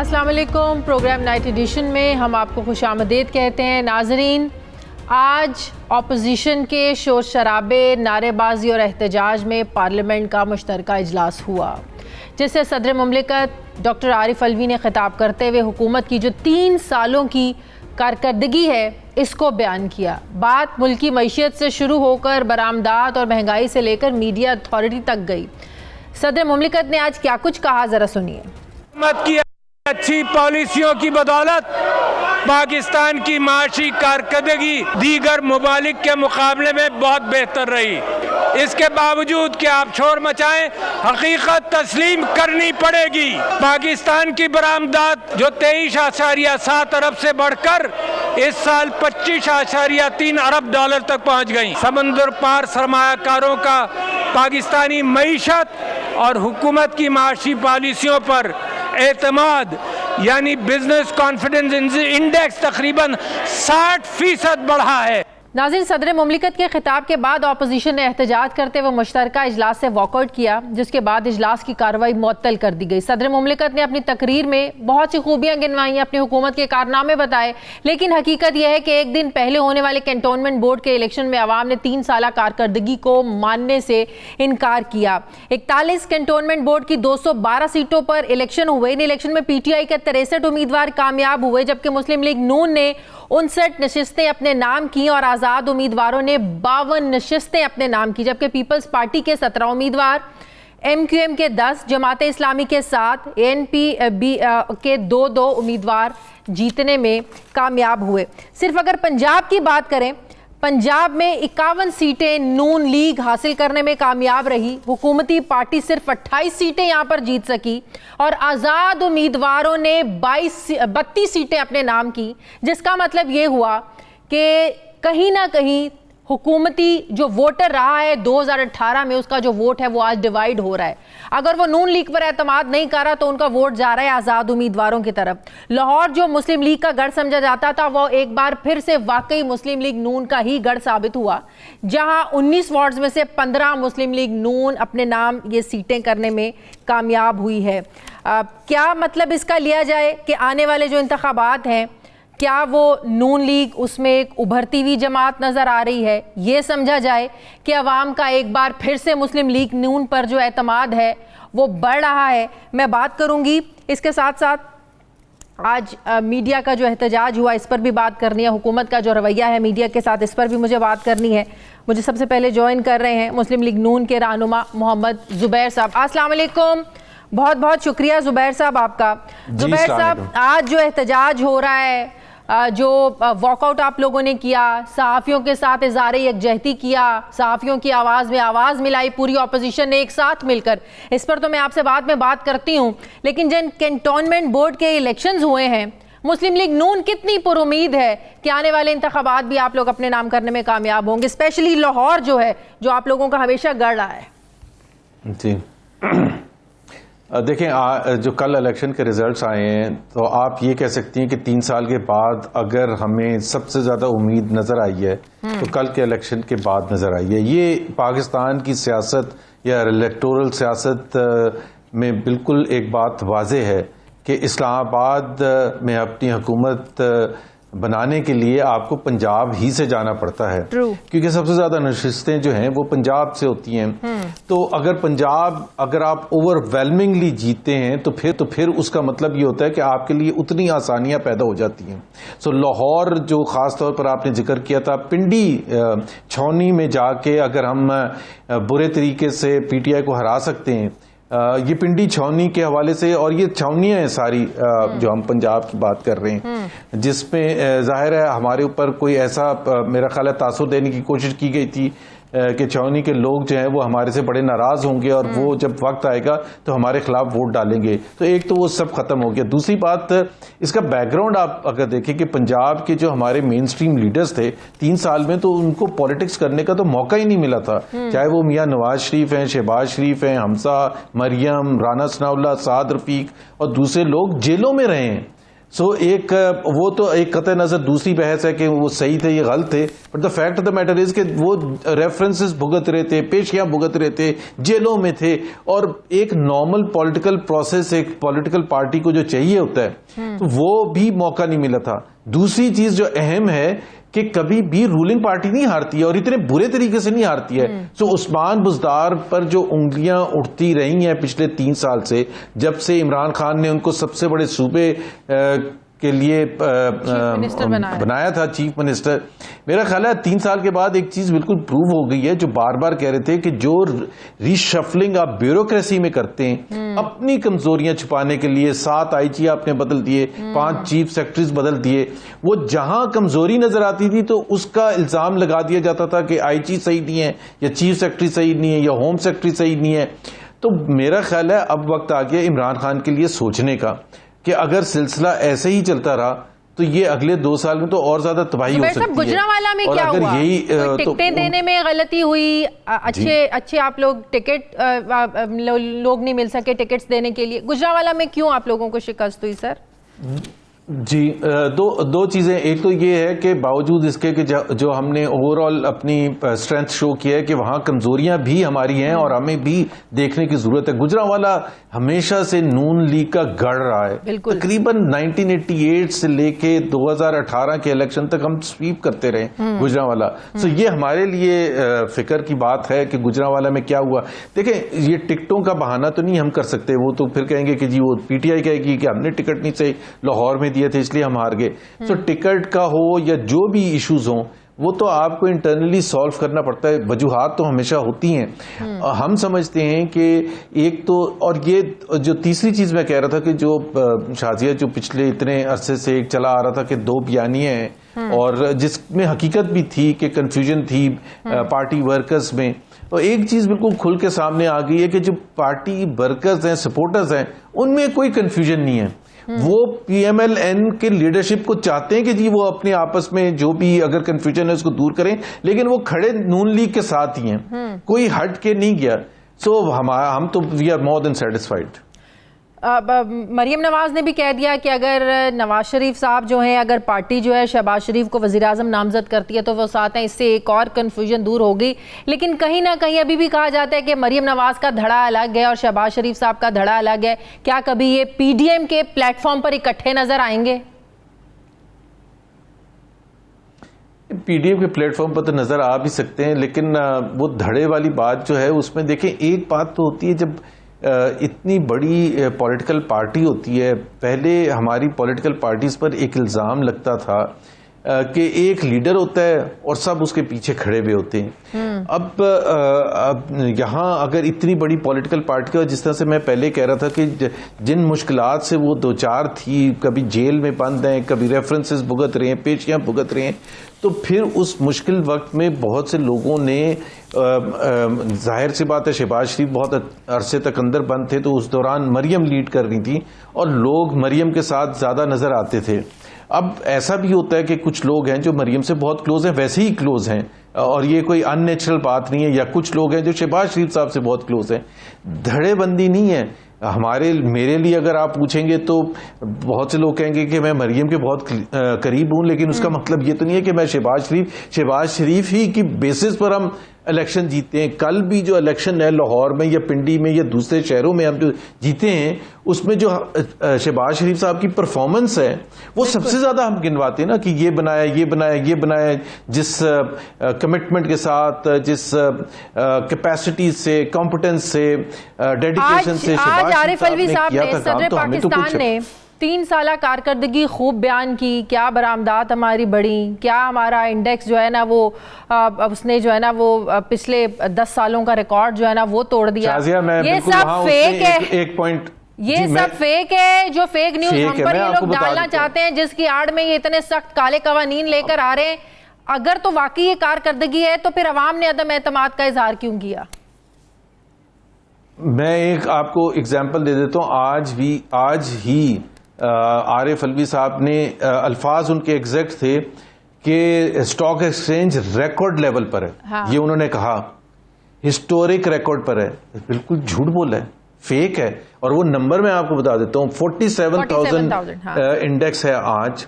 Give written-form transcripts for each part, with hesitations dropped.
अस्सलाम वालेकुम। Programme night addition में हम आपको खुशामदीद कहते हैं। नाजरीन, आज अपोजिशन के शोर शराबे, नारेबाजी और एहतजाज में पार्लियामेंट का मुश्तरका इजलास हुआ, जिससे सदर मुमलिकत डॉक्टर आरिफ अलवी ने खिताब करते हुए हुकूमत की जो 3 सालों की कारकर्दगी है इसको बयान किया। बात मुल्की मईशत से शुरू होकर बरामदात और महंगाई से लेकर मीडिया अथॉरिटी तक गई। सदर मुमलिकत ने आज क्या कुछ कहा, ज़रा सुनिए। हुकूमत की अच्छी पॉलिसियों की बदौलत पाकिस्तान की माशी कारकर्दगी दीगर ममालिक के मुकाबले में बहुत बेहतर रही। इसके बावजूद कि आप शोर मचाएं, हकीकत तस्लीम करनी पड़ेगी। पाकिस्तान की बरामदात जो 23.7 अरब से बढ़कर इस साल 25.3 अरब डॉलर तक पहुंच गई। समंदर पार सरमायाकारों का पाकिस्तानी मईशत और हुकूमत की माशी पॉलिसियों पर एतमाद यानी बिजनेस कॉन्फिडेंस इंडेक्स तकरीबन 60% बढ़ा है। नाज़रीन, सदर मुमलिकत के खिताब के बाद अपोजिशन ने एहतजाज करते हुए मुश्तरका इजलास से वॉकआउट किया, जिसके बाद इजलास की कार्रवाई मुअत्तल कर दी गई। सदर मुमलिकत ने अपनी तकरीर में बहुत सी खूबियां गिनवाई, अपनी हुकूमत के कारनामे बताए, लेकिन हकीकत यह है कि एक दिन पहले होने वाले कैंटोनमेंट बोर्ड के इलेक्शन में अवाम ने 3 साल कारकर्दगी को मानने से इनकार किया। 41 कैंटोनमेंट बोर्ड की 212 सीटों पर इलेक्शन हुए। इन इलेक्शन में PTI के 63 उम्मीदवार कामयाब हुए, जबकि मुस्लिम लीग नून ने 59 नशिस्तें अपने नाम की और आज़ाद उम्मीदवारों ने 52 नशिस्तें अपने नाम की, जबकि पीपल्स पार्टी के 17 उम्मीदवार, MQM के 10, जमाते इस्लामी के 7, ANP के 2 उम्मीदवार जीतने में कामयाब हुए। सिर्फ अगर पंजाब की बात करें, पंजाब में 51 सीटें नून लीग हासिल करने में कामयाब रही। हुकूमती पार्टी सिर्फ 28 सीटें यहाँ पर जीत सकी और आज़ाद उम्मीदवारों ने 32 सीटें अपने नाम की, जिसका मतलब ये हुआ कि कहीं ना कहीं हुकूमती जो वोटर रहा है 2018 में, उसका जो वोट है वो आज डिवाइड हो रहा है। अगर वो नून लीग पर एतमाद नहीं कर रहा तो उनका वोट जा रहा है आज़ाद उम्मीदवारों की तरफ। लाहौर जो मुस्लिम लीग का गढ़ समझा जाता था, वो एक बार फिर से वाकई मुस्लिम लीग नून का ही गढ़ साबित हुआ, जहां 19 वार्ड्स में से 15 मुस्लिम लीग नून अपने नाम ये सीटें करने में कामयाब हुई है। क्या मतलब इसका लिया जाए कि आने वाले जो इंतखाबात हैं, क्या वो नून लीग उसमें एक उभरती हुई जमात नज़र आ रही है? ये समझा जाए कि अवाम का एक बार फिर से मुस्लिम लीग नून पर जो एतमाद है वो बढ़ रहा है। मैं बात करूंगी, इसके साथ साथ आज मीडिया का जो एहतजाज हुआ इस पर भी बात करनी है। हुकूमत का जो रवैया है मीडिया के साथ, इस पर भी मुझे बात करनी है। मुझे सबसे पहले ज्वाइन कर रहे हैं मुस्लिम लीग नून के रहनुमा मोहम्मद ज़ुबैर साहब। अस्सलाम वालेकुम। बहुत बहुत शुक्रिया ज़ुबैर साहब आपका। ज़ुबैर साहब, आज जो एहतजाज हो रहा है, जो वॉकआउट आप लोगों ने किया, सहाफ़ियों के साथ इज़हार यकजहती किया, सहाफ़ियों की आवाज़ में आवाज़ मिलाई पूरी अपोजिशन ने एक साथ मिलकर, इस पर तो मैं आपसे बाद में बात करती हूँ। लेकिन जिन कैंटोनमेंट बोर्ड के इलेक्शंस हुए हैं, मुस्लिम लीग नून कितनी पुरुमीद है कि आने वाले इंतखाबात भी आप लोग अपने नाम करने में कामयाब होंगे, स्पेशली लाहौर जो है, जो आप लोगों का हमेशा गढ़ रहा है? जी देखें, जो कल इलेक्शन के रिजल्ट्स आए हैं, तो आप ये कह सकती हैं कि 3 साल के बाद अगर हमें सबसे ज़्यादा उम्मीद नज़र आई है तो कल के इलेक्शन के बाद नज़र आई है। ये पाकिस्तान की सियासत या इलेक्टोरल सियासत में बिल्कुल एक बात वाज़ेह है कि इस्लामाबाद में अपनी हुकूमत बनाने के लिए आपको पंजाब ही से जाना पड़ता है, क्योंकि सबसे ज़्यादा नशिस्तें जो हैं वो पंजाब से होती हैं। तो अगर आप ओवरवेलमिंगली जीते हैं तो फिर उसका मतलब ये होता है कि आपके लिए उतनी आसानियां पैदा हो जाती हैं। सो लाहौर जो ख़ास तौर पर आपने जिक्र किया था, पिंडी छावनी में जाके अगर हम बुरे तरीके से PTI को हरा सकते हैं, ये पिंडी छावनी के हवाले से, और ये छावनियाँ हैं सारी जो हम पंजाब की बात कर रहे हैं, जिसमें जाहिर है हमारे ऊपर कोई ऐसा मेरा ख्याल है तासुर देने की कोशिश की गई थी कि छावनी के लोग जो हैं वो हमारे से बड़े नाराज़ होंगे और वो जब वक्त आएगा तो हमारे खिलाफ वोट डालेंगे। तो एक तो वो सब खत्म हो गया। दूसरी बात, इसका बैकग्राउंड आप अगर देखें कि पंजाब के जो हमारे मेन स्ट्रीम लीडर्स थे 3 साल में, तो उनको पॉलिटिक्स करने का तो मौका ही नहीं मिला था। चाहे वो मियाँ नवाज शरीफ हैं, शहबाज शरीफ हैं, हमजा, मरियम, राना सनाउल्लाह, साद रफीक और दूसरे लोग जेलों में रहे हैं। सो एक वो तो एक कतई नजर दूसरी बहस है कि वो सही थे या गलत थे, but the fact of the matter is कि वो रेफरेंसेस भुगत रहे थे, पेशियां भुगत रहे थे, जेलों में थे, और एक नॉर्मल पॉलिटिकल प्रोसेस एक पॉलिटिकल पार्टी को जो चाहिए होता है तो वो भी मौका नहीं मिला था। दूसरी चीज जो अहम है कि कभी भी रूलिंग पार्टी नहीं हारती है और इतने बुरे तरीके से नहीं हारती है। तो उस्मान बुज़दार पर जो उंगलियां उठती रही हैं पिछले 3 साल से, जब से इमरान खान ने उनको सबसे बड़े सूबे के लिए बनाया था चीफ मिनिस्टर, मेरा ख्याल है 3 साल के बाद एक चीज बिल्कुल प्रूव हो गई है जो बार बार कह रहे थे कि जो रीशफलिंग आप ब्यूरोक्रेसी में करते हैं अपनी कमजोरियां छुपाने के लिए, 7 आईजी आपने बदल दिए, 5 चीफ सेक्रेटरीज बदल दिए, वो जहां कमजोरी नजर आती थी तो उसका इल्जाम लगा दिया जाता था कि आईजी सही नहीं है या चीफ सेक्रेटरी सही नहीं है या होम सेक्रेटरी सही नहीं है। तो मेरा ख्याल है अब वक्त आ गया इमरान खान के लिए सोचने का कि अगर सिलसिला ऐसे ही चलता रहा तो ये अगले 2 साल में तो और ज्यादा तबाही हो सकती है। गुजरांवाला में क्या हुआ? तो टिकटें देने में गलती हुई, अच्छे आप लोग टिकट लोग नहीं मिल सके टिकट्स देने के लिए, गुजरांवाला में क्यों आप लोगों को शिकस्त हुई सर? जी, दो चीजें। एक तो ये है कि बावजूद इसके कि जो हमने ओवरऑल अपनी स्ट्रेंथ शो किया है कि वहां कमजोरियां भी हमारी हैं और हमें भी देखने की जरूरत है। गुजरांवाला हमेशा से नून लीग का गढ़ रहा है। तकरीबन 1988 से लेके 2018 के इलेक्शन तक हम स्वीप करते रहे गुजरांवाला। तो ये हमारे लिए फिक्र की बात है कि गुजरांवाला में क्या हुआ। देखें, ये टिकटों का बहाना तो नहीं हम कर सकते, वो तो फिर कहेंगे कि जी वो पीटीआई कहेगी कि हमने टिकट नहीं सही लाहौर में दिए थे इसलिए हम हार गए। तो टिकट का हो या जो भी इश्यूज हो वो तो आपको इंटरनली सॉल्व करना पड़ता है। वजूहात तो हमेशा होती हैं। हम समझते हैं कि एक तो, और ये जो तीसरी चीज मैं कह रहा था कि जो शाजिया जो पिछले इतने अरसे से एक चला आ रहा था कि 2 बयानियां हैं और जिसमें हकीकत भी थी कि कंफ्यूजन थी पार्टी वर्कर्स में, तो एक चीज बिल्कुल खुल के सामने आ गई है कि जो पार्टी वर्कर्स हैं, सपोर्टर्स हैं, उनमें कोई कंफ्यूजन नहीं है। वो पीएमएलएन के लीडरशिप को चाहते हैं कि जी वो अपने आपस में जो भी अगर कंफ्यूजन है उसको दूर करें, लेकिन वो खड़े नून लीग के साथ ही हैं, कोई हट के नहीं गया। सो हम तो we are more than satisfied. Maryam Nawaz ने भी कह दिया कि अगर नवाज शरीफ साहब जो हैं, अगर पार्टी जो है शहबाज शरीफ को वज़ीर आज़म नामजद करती है तो वो साथ हैं, इससे एक और कन्फ्यूजन दूर होगी। लेकिन कहीं ना कहीं अभी भी कहा जाता है कि मरियम नवाज का धड़ा अलग है और शहबाज शरीफ साहब का धड़ा अलग है। क्या कभी ये पीडीएम के प्लेटफॉर्म पर इकट्ठे नजर आएंगे? पीडीएम के प्लेटफॉर्म पर तो नजर आ भी सकते हैं, लेकिन वो धड़े वाली बात जो है उसमें देखें, एक बात तो होती है जब इतनी बड़ी पॉलिटिकल पार्टी होती है। पहले हमारी पॉलिटिकल पार्टीज पर एक इल्ज़ाम लगता था कि एक लीडर होता है और सब उसके पीछे खड़े हुए होते हैं। अब यहाँ अगर इतनी बड़ी पॉलिटिकल पार्टी, और जिस तरह से मैं पहले कह रहा था कि जिन मुश्किलात से वो 2-4 थी, कभी जेल में बंद हैं, कभी रेफरेंसेस भुगत रहे हैं, पेशियां भुगत रहे हैं, तो फिर उस मुश्किल वक्त में बहुत से लोगों ने जाहिर सी बात है शहबाज शरीफ बहुत अरसे तक अंदर बंद थे, तो उस दौरान मरियम लीड कर रही थी और लोग मरियम के साथ ज्यादा नजर आते थे। अब ऐसा भी होता है कि कुछ लोग हैं जो मरियम से बहुत क्लोज हैं, वैसे ही क्लोज हैं, और ये कोई अननेचुरल बात नहीं है, या कुछ लोग हैं जो शहबाज शरीफ साहब से बहुत क्लोज हैं। धड़ेबंदी नहीं है। मेरे लिए अगर आप पूछेंगे तो बहुत से लोग कहेंगे कि मैं मरियम के बहुत करीब हूं, लेकिन उसका मतलब ये तो नहीं है कि मैं शहबाज शरीफ ही की बेसिस पर हम इलेक्शन जीते हैं। कल भी जो इलेक्शन है लाहौर में या पिंडी में या दूसरे शहरों में हम जो जीते हैं, उसमें जो शहबाज शरीफ साहब की परफॉर्मेंस है वो सबसे ज्यादा हम गिनवाते हैं ना, कि ये बनाया, ये बनाया, ये बनाया, जिस कमिटमेंट के साथ, जिस कैपेसिटी से, कॉम्पिटेंस से, डेडिकेशन से आज आरिफ अलवी साहब ने सदर पाकिस्तान ने 3 साल कारकर्दगी खूब बयान की। क्या बरामदात हमारी बढ़ी, क्या हमारा इंडेक्स जो है ना वो उसने जो है ना वो पिछले 10 सालों का रिकॉर्ड जो है ना वो तोड़ दिया। ये सब फेक है। एक पॉइंट, ये सब फेक है, जो फेक न्यूज हम पर ये लोग डालना चाहते हैं, जिसकी आड़ में ये इतने सख्त काले कवानीन लेकर आ रहे हैं। अगर तो वाकई ये कारकर्दगी है तो फिर अवाम ने अदम एतमाद का इजहार क्यों किया? मैं एक आपको एग्जाम्पल दे देता हूँ। आज ही आरिफ अलवी साहब ने अल्फाज उनके एग्जैक्ट थे कि स्टॉक एक्सचेंज रिकॉर्ड लेवल पर है। हाँ। ये उन्होंने कहा हिस्टोरिक रिकॉर्ड पर है। बिल्कुल झूठ बोला है, फेक है। और वो नंबर मैं आपको बता देता हूँ, 47,000 इंडेक्स है आज।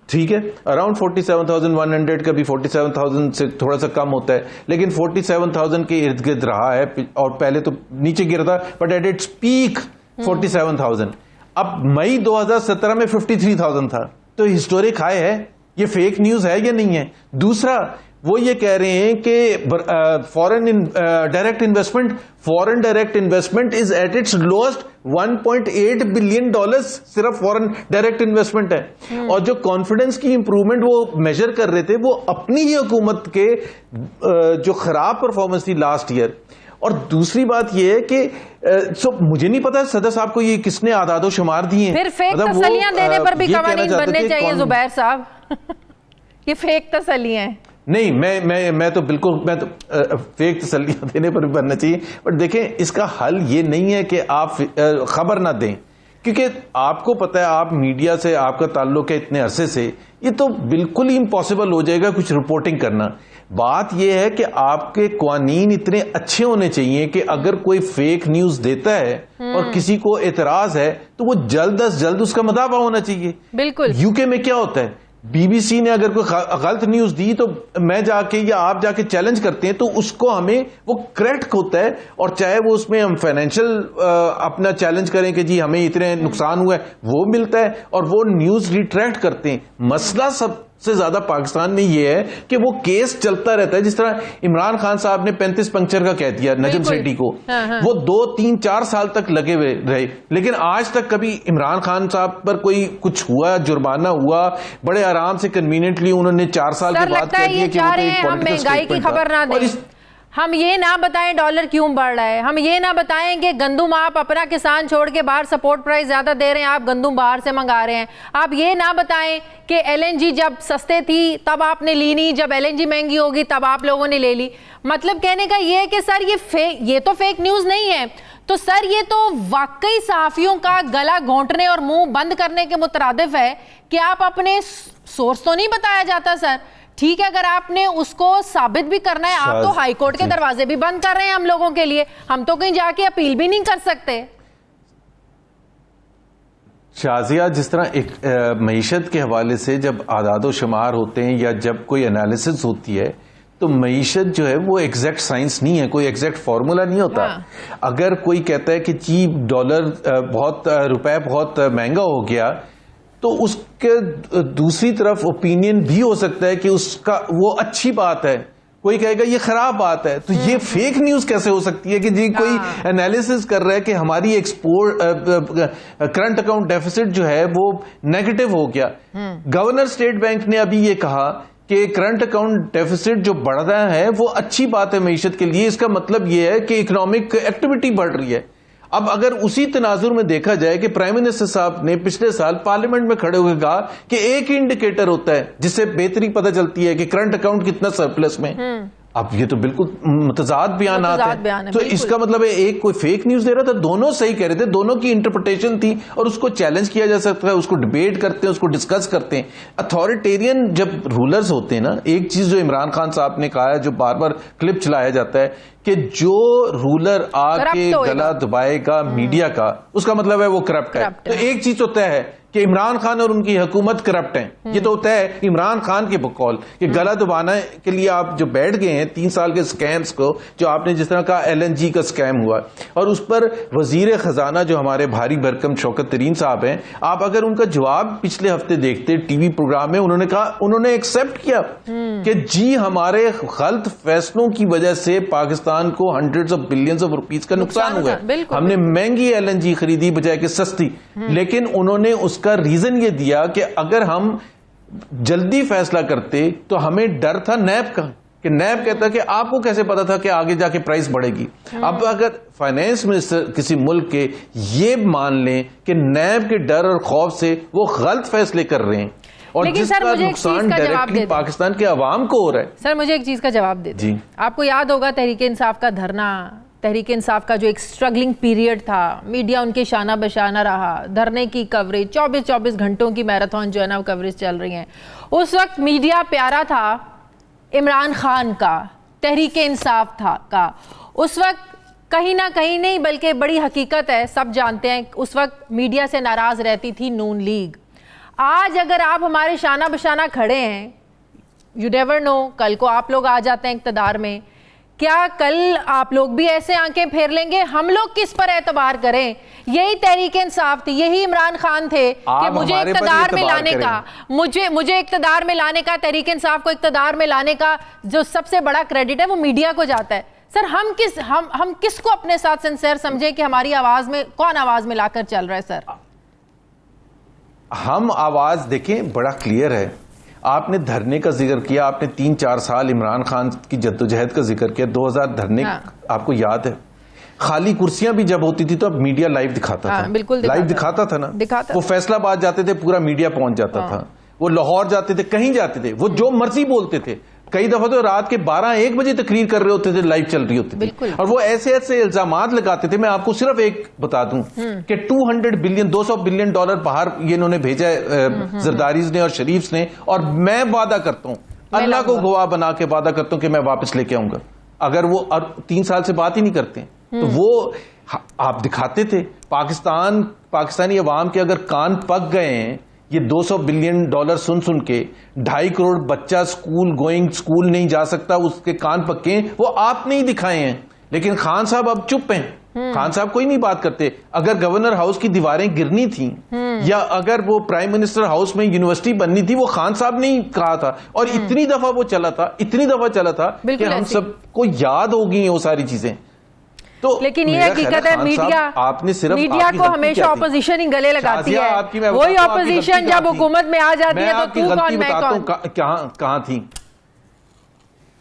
ठीक है, अराउंड 47,100 का भी 47,000 से थोड़ा सा कम होता है, लेकिन 47,000 के इर्द गिर्द रहा है, और पहले तो नीचे गिरा था, बट एट इट्स पीक 47,000। अब मई 2017 में 53,000 था, तो हिस्टोरिक हाई है। ये फेक न्यूज है या नहीं है? दूसरा, वो ये कह रहे हैं कि foreign direct investment is at its lowest $1.8 billion सिर्फ फॉरेन डायरेक्ट इन्वेस्टमेंट है। और जो कॉन्फिडेंस की इंप्रूवमेंट वो मेजर कर रहे थे, वो अपनी ही हुकूमत के जो खराब परफॉर्मेंस थी लास्ट ईयर। और दूसरी बात ये है कि मुझे नहीं पता सदर साहब को ये किसने आदादो शुमार दिए हैं। फिर फेक तसलियां देने पर भी कवानीन बनने चाहिए जुबैर साहब। ये फेक तसलियां हैं। नहीं, मैं तो बिल्कुल, मैं तो फेक तसल्लियां देने पर भी बनना चाहिए, बट देखें, इसका हल ये नहीं है कि आप खबर ना दें, क्योंकि आपको पता है, आप मीडिया से आपका ताल्लुक है इतने अरसे से, ये तो बिल्कुल ही इम्पॉसिबल हो जाएगा कुछ रिपोर्टिंग करना। बात यह है कि आपके कानून इतने अच्छे होने चाहिए कि अगर कोई फेक न्यूज देता है और किसी को एतराज है, तो वो जल्द अज जल्द उसका मदाफा होना चाहिए। बिल्कुल। यूके में क्या होता है, बीबीसी ने अगर कोई गलत न्यूज दी तो मैं जाके या आप जाके चैलेंज करते हैं, तो उसको हमें वो करेक्ट होता है, और चाहे वो उसमें हम फाइनेंशियल अपना चैलेंज करें कि जी हमें इतने नुकसान हुआ है, वो मिलता है, और वो न्यूज रिट्रैक्ट करते हैं। मसला सबसे ज्यादा पाकिस्तान में ये है कि वो केस चलता रहता है। जिस तरह इमरान खान साहब ने 35 पंक्चर का कह दिया नजम सेठी को, वो 2, 3, 4 साल तक लगे हुए रहे, लेकिन आज तक कभी इमरान खान साहब पर कोई कुछ हुआ, जुर्माना हुआ, बड़े आराम से कन्वीनियंटली उन्होंने 4 साल के बाद कह दिया कि हम महंगाई की खबर ना दें, हम ये ना बताएं डॉलर क्यों बढ़ रहा है, हम ये ना बताएं कि गंदुम आप अपना किसान छोड़ के बाहर सपोर्ट प्राइस ज्यादा दे रहे हैं, आप गंदुम बाहर से मंगा रहे हैं, आप ये ना बताएं कि एलएनजी जब सस्ते थी तब आपने ली नहीं, जब एलएनजी महंगी होगी तब आप लोगों ने ले ली। मतलब कहने का ये है कि सर ये तो फेक न्यूज नहीं है, तो सर ये तो वाकई सहाफियों का गला घोंटने और मुंह बंद करने के मुतरादिफ है कि आप अपने सोर्स तो नहीं बताया जाता। सर ठीक है, अगर आपने उसको साबित भी करना है, आप तो हाई कोर्ट के दरवाजे भी बंद कर रहे हैं हम लोगों के लिए, हम तो कहीं जाके अपील भी नहीं कर सकते। शाजिया, जिस तरह एक मईशत के हवाले से जब आदादो शुमार होते हैं या जब कोई एनालिसिस होती है, तो मईशत जो है वो एग्जैक्ट साइंस नहीं है, कोई एग्जैक्ट फॉर्मूला नहीं होता। अगर कोई कहता है कि जी डॉलर रुपए बहुत महंगा हो गया, तो उसके दूसरी तरफ ओपिनियन भी हो सकता है कि उसका वो अच्छी बात है, कोई कहेगा ये खराब बात है। तो ये फेक न्यूज कैसे हो सकती है कि जी कोई एनालिसिस कर रहा है कि हमारी एक्सपोर्ट करंट अकाउंट डेफिसिट जो है वो नेगेटिव हो गया। गवर्नर स्टेट बैंक ने अभी ये कहा कि करंट अकाउंट डेफिसिट जो बढ़ रहा है वो अच्छी बात है मईशत के लिए, इसका मतलब ये है कि इकोनॉमिक एक्टिविटी बढ़ रही है। अब अगर उसी तनाजुर में देखा जाए कि प्राइम मिनिस्टर साहब ने पिछले साल पार्लियामेंट में खड़े होकर कहा कि एक ही इंडिकेटर होता है जिससे बेहतरी पता चलती है कि करंट अकाउंट कितना सरप्लस में, अब ये तो बिल्कुल मुतजाद बयान आते हैं। तो इसका मतलब है एक कोई फेक न्यूज दे रहा था, दोनों सही कह रहे थे, दोनों की इंटरप्रिटेशन थी, और उसको चैलेंज किया जा सकता है, उसको डिबेट करते हैं, उसको डिस्कस करते हैं। अथॉरिटेरियन जब रूलर्स होते हैं ना, एक चीज जो इमरान खान साहब ने कहा है, जो बार बार क्लिप चलाया जाता है कि जो रूलर आके गला दबाएगा मीडिया का, उसका मतलब है वो करप्ट है। तो एक चीज तो तय है कि इमरान खान और उनकी हुकूमत करप्ट है, ये तो तय है इमरान खान के बकौल कि गला दबाने के लिए आप जो बैठ गए हैं 3 साल के स्कैम्स को, जो आपने जिस तरह का एलएनजी का स्कैम हुआ, और उस पर वजीर खजाना जो हमारे भारी भरकम शौकत तरीन साहब हैं, आप अगर उनका जवाब पिछले हफ्ते देखते टीवी प्रोग्राम में, उन्होंने कहा, उन्होंने एक्सेप्ट किया कि जी हमारे गलत फैसलों की वजह से पाकिस्तान को hundreds of billions of rupees का नुकसान हुआ है, हमने महंगी एलएनजी खरीदी बजाय कि सस्ती। लेकिन उन्होंने उसका रीजन ये दिया कि अगर हम जल्दी फैसला करते तो हमें डर था नैब का, कि नैब कहता कि आपको कैसे पता था कि आगे जाके प्राइस बढ़ेगी। अब अगर फाइनेंस मिनिस्टर किसी मुल्क के ये मान लें कि नैब के डर और खौफ से वो गलत फैसले कर रहे हैं, और जिसका नुकसान डायरेक्टली पाकिस्तान के अवाम को हो रहा है। सर मुझे एक चीज का जवाब दे जी। आपको याद होगा तहरीक इंसाफ का धरना, तहरीक इंसाफ का जो एक स्ट्रगलिंग पीरियड था, मीडिया उनके शाना बशाना रहा, धरने की कवरेज 24 घंटों की मैराथन जो है ना वो कवरेज चल रही है। उस वक्त मीडिया प्यारा था इमरान खान का, तहरीक इंसाफ था का। उस वक्त कहीं ना कहीं नहीं बल्कि बड़ी हकीकत है, सब जानते हैं उस वक्त मीडिया से नाराज रहती थी नून लीग। आज अगर आप हमारे शाना बशाना खड़े हैं, यू नेवर नो, कल को आप लोग आ जाते हैं इक़्तिदार में, क्या कल आप लोग भी ऐसे आंखें फेर लेंगे? हम लोग किस पर एतबार करें? यही तहरीक इंसाफ थी, यही इमरान खान थे कि मुझे इक़्तिदार में लाने का, मुझे इक़्तिदार में लाने का, तहरीक इंसाफ को इक़्तिदार में लाने का जो सबसे बड़ा क्रेडिट है वो मीडिया को जाता है। सर हम किसको अपने साथ सिंसियर समझे कि हमारी आवाज में कौन आवाज में लाकर चल रहा है? सर हम आवाज देखें, बड़ा क्लियर है। आपने धरने का जिक्र किया, आपने 3-4 साल इमरान खान की जद्दोजहद का जिक्र किया, 2000 धरने आपको याद है? खाली कुर्सियां भी जब होती थी तो अब मीडिया लाइव दिखाता था, बिल्कुल लाइव दिखाता था ना, वो फैसलाबाद जाते थे पूरा मीडिया पहुंच जाता था, वो लाहौर जाते थे, कहीं जाते थे, वो जो मर्जी बोलते थे। कई दफा तो रात के 12-1 बजे तकरीर कर रहे होते थे, लाइव चल रही होती थी, और वो ऐसे ऐसे इल्जामात लगाते थे। मैं आपको सिर्फ एक बता दूं कि 200 बिलियन $200 बिलियन बाहर ये इन्होंने भेजा है जरदारीज ने और शरीफ ने, और मैं वादा करता हूं, अल्लाह को गवाह बना के वादा करता हूं कि मैं वापस लेके आऊंगा। अगर वो 3 साल से बात ही नहीं करते तो वो आप दिखाते थे पाकिस्तानी अवाम के अगर कान पक गए हैं, ये $200 बिलियन सुन के 2.5 करोड़ बच्चा स्कूल नहीं जा सकता, उसके कान पक्के हैं, वो आपने ही दिखाए हैं। लेकिन खान साहब अब चुप हैं, खान साहब कोई नहीं बात करते। अगर गवर्नर हाउस की दीवारें गिरनी थी या अगर वो प्राइम मिनिस्टर हाउस में यूनिवर्सिटी बननी थी, वो खान साहब ने ही कहा था, और इतनी दफा वो चला था, इतनी दफा चला था कि हम सबको याद हो गई वो सारी चीजें। तो लेकिन ये हकीकत है, मीडिया को हमेशा ऑपोजिशन ही गले लगाती है। वही ऑपोजिशन जब हुकूमत में आ जाती है तो तू कौन मैं कौन। कहां थी?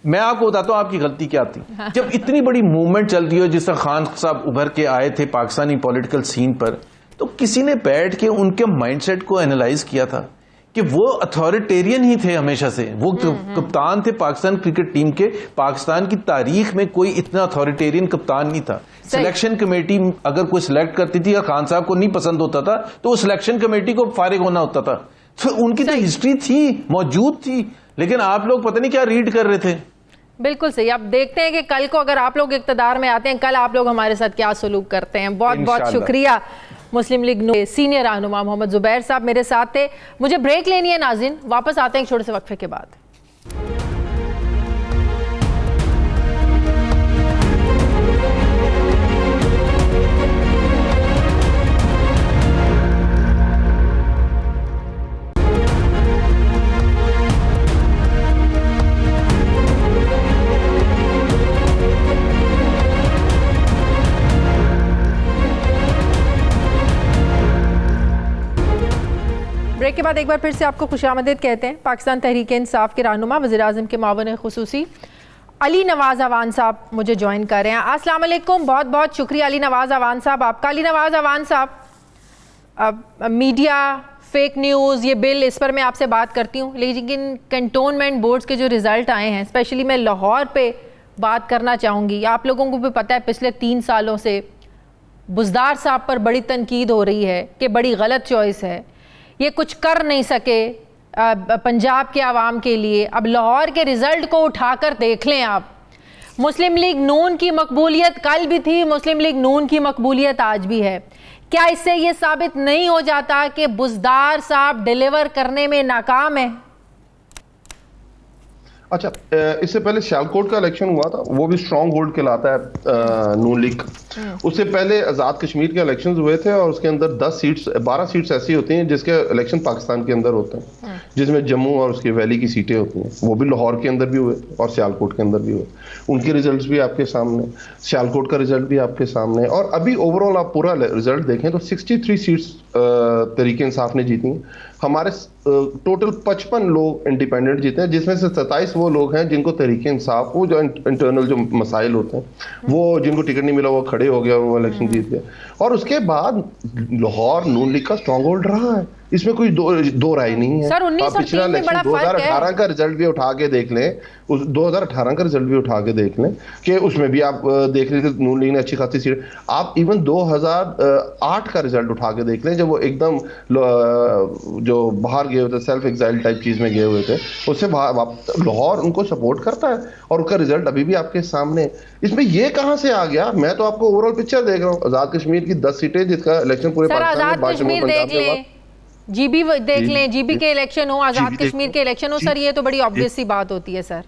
मैं आपको बताता हूं आपकी गलती क्या थी। जब इतनी बड़ी मूवमेंट चल रही हो, जिस तरह खान साहब उभर के आए थे पाकिस्तानी पॉलिटिकल सीन पर, तो किसी ने बैठ के उनके माइंडसेट को एनालाइज किया था कि वो अथॉरिटेरियन ही थे हमेशा से। वो कप्तान थे पाकिस्तान क्रिकेट टीम के, पाकिस्तान की तारीख में कोई इतना अथॉरिटेरियन कप्तान नहीं था। सिलेक्शन कमेटी अगर कोई सिलेक्ट करती थी और खान साहब को नहीं पसंद होता था तो वो सिलेक्शन कमेटी को फारिग होना होता था। तो उनकी तो हिस्ट्री थी, मौजूद थी, लेकिन आप लोग पता नहीं क्या रीड कर रहे थे। बिल्कुल सही। अब देखते हैं कि कल को अगर आप लोग इक़्तिदार में आते हैं, कल आप लोग हमारे साथ क्या सलूक करते हैं। बहुत बहुत शुक्रिया। मुस्लिम लीग सीनियर रहनुमा मोहम्मद जुबैर साहब मेरे साथ थे। मुझे ब्रेक लेनी है नाज़रीन, वापस आते हैं एक छोटे से वक्फे के बाद। ब्रेक के बाद एक बार फिर से आपको खुशामदीद कहते हैं। पाकिस्तान तहरीक इंसाफ के रहनुमा वज़ीर-ए-आज़म के मावन खुसूसी अली नवाज़ अवान साहब मुझे ज्वाइन कर रहे हैं। अस्सलाम वालेकुम, बहुत बहुत शुक्रिया अली नवाज़ अवान साहब आपका। अली नवाज़ अवान साहब, मीडिया, फेक न्यूज़, ये बिल, इस पर मैं आपसे बात करती हूँ, लेकिन कंटोनमेंट बोर्ड्स के जो रिज़ल्ट आए हैं, स्पेशली मैं लाहौर पे बात करना चाहूँगी। आप लोगों को भी पता है पिछले 3 सालों से बुज़दार साहब पर बड़ी तनकीद हो रही है कि बड़ी गलत चॉइस है, ये कुछ कर नहीं सके पंजाब के आवाम के लिए। अब लाहौर के रिज़ल्ट को उठाकर देख लें आप। मुस्लिम लीग नून की मकबूलियत कल भी थी, मुस्लिम लीग नून की मकबूलियत आज भी है। क्या इससे ये साबित नहीं हो जाता कि बुज़दार साहब डिलीवर करने में नाकाम है? अच्छा, इससे पहले सियालकोट का इलेक्शन हुआ था, वो भी स्ट्रॉन्ग होल्ड कहलाता है नून लीग। उससे पहले आज़ाद कश्मीर के इलेक्शंस हुए थे और उसके अंदर 12 सीट्स ऐसी होती हैं जिसके इलेक्शन पाकिस्तान के अंदर होते हैं, जिसमें जम्मू और उसकी वैली की सीटें होती हैं। वो भी लाहौर के अंदर भी हुए और सियालकोट के अंदर भी हुए। उनके रिजल्ट भी आपके सामने, सियालकोट का रिजल्ट भी आपके सामने। और अभी ओवरऑल आप पूरा रिजल्ट देखें तो 63 सीट्स तहरीक इंसाफ ने जीती हैं। हमारे टोटल 55 लोग इंडिपेंडेंट जीते हैं, जिसमें से 27 वो लोग हैं जिनको तहरीक इंसाफ, वो जो इंटरनल जो मसाइल होते हैं, वो जिनको टिकट नहीं मिला वो खड़े हो गया, वो इलेक्शन जीत गया। और उसके बाद लाहौर नून लीग का स्ट्रॉन्ग होल्ड रहा है। इसमें कोई दो राय नहीं है सर। 19 और 3 में बड़ा फर्क है। 2018 का रिजल्ट भी उठा के देख लें, उस 2018 का रिजल्ट भी उठा के देख लें कि उसमें भी आप देख लें कि नून लीग ने अच्छी खासी सीट, आप इवन 2008 का रिजल्ट उठा के देख लें जब वो एकदम जो बाहर गए हुए थे, सेल्फ एग्जाइल टाइप चीज में गए हुए थे, उससे लाहौर उनको सपोर्ट करता है और उसका रिजल्ट अभी भी आपके सामने। इसमें ये कहां से आ गया? मैं तो आपको ओवरऑल पिक्चर देख रहा हूँ। आजाद कश्मीर की 10 सीटें जिसका इलेक्शन पूरे पाकिस्तान में, कश्मीर देख लें, जीबी देख लें, जीबी के इलेक्शन हो, आजाद कश्मीर के इलेक्शन हो, सर ये तो बड़ी ऑब्वियस सी बात होती है सर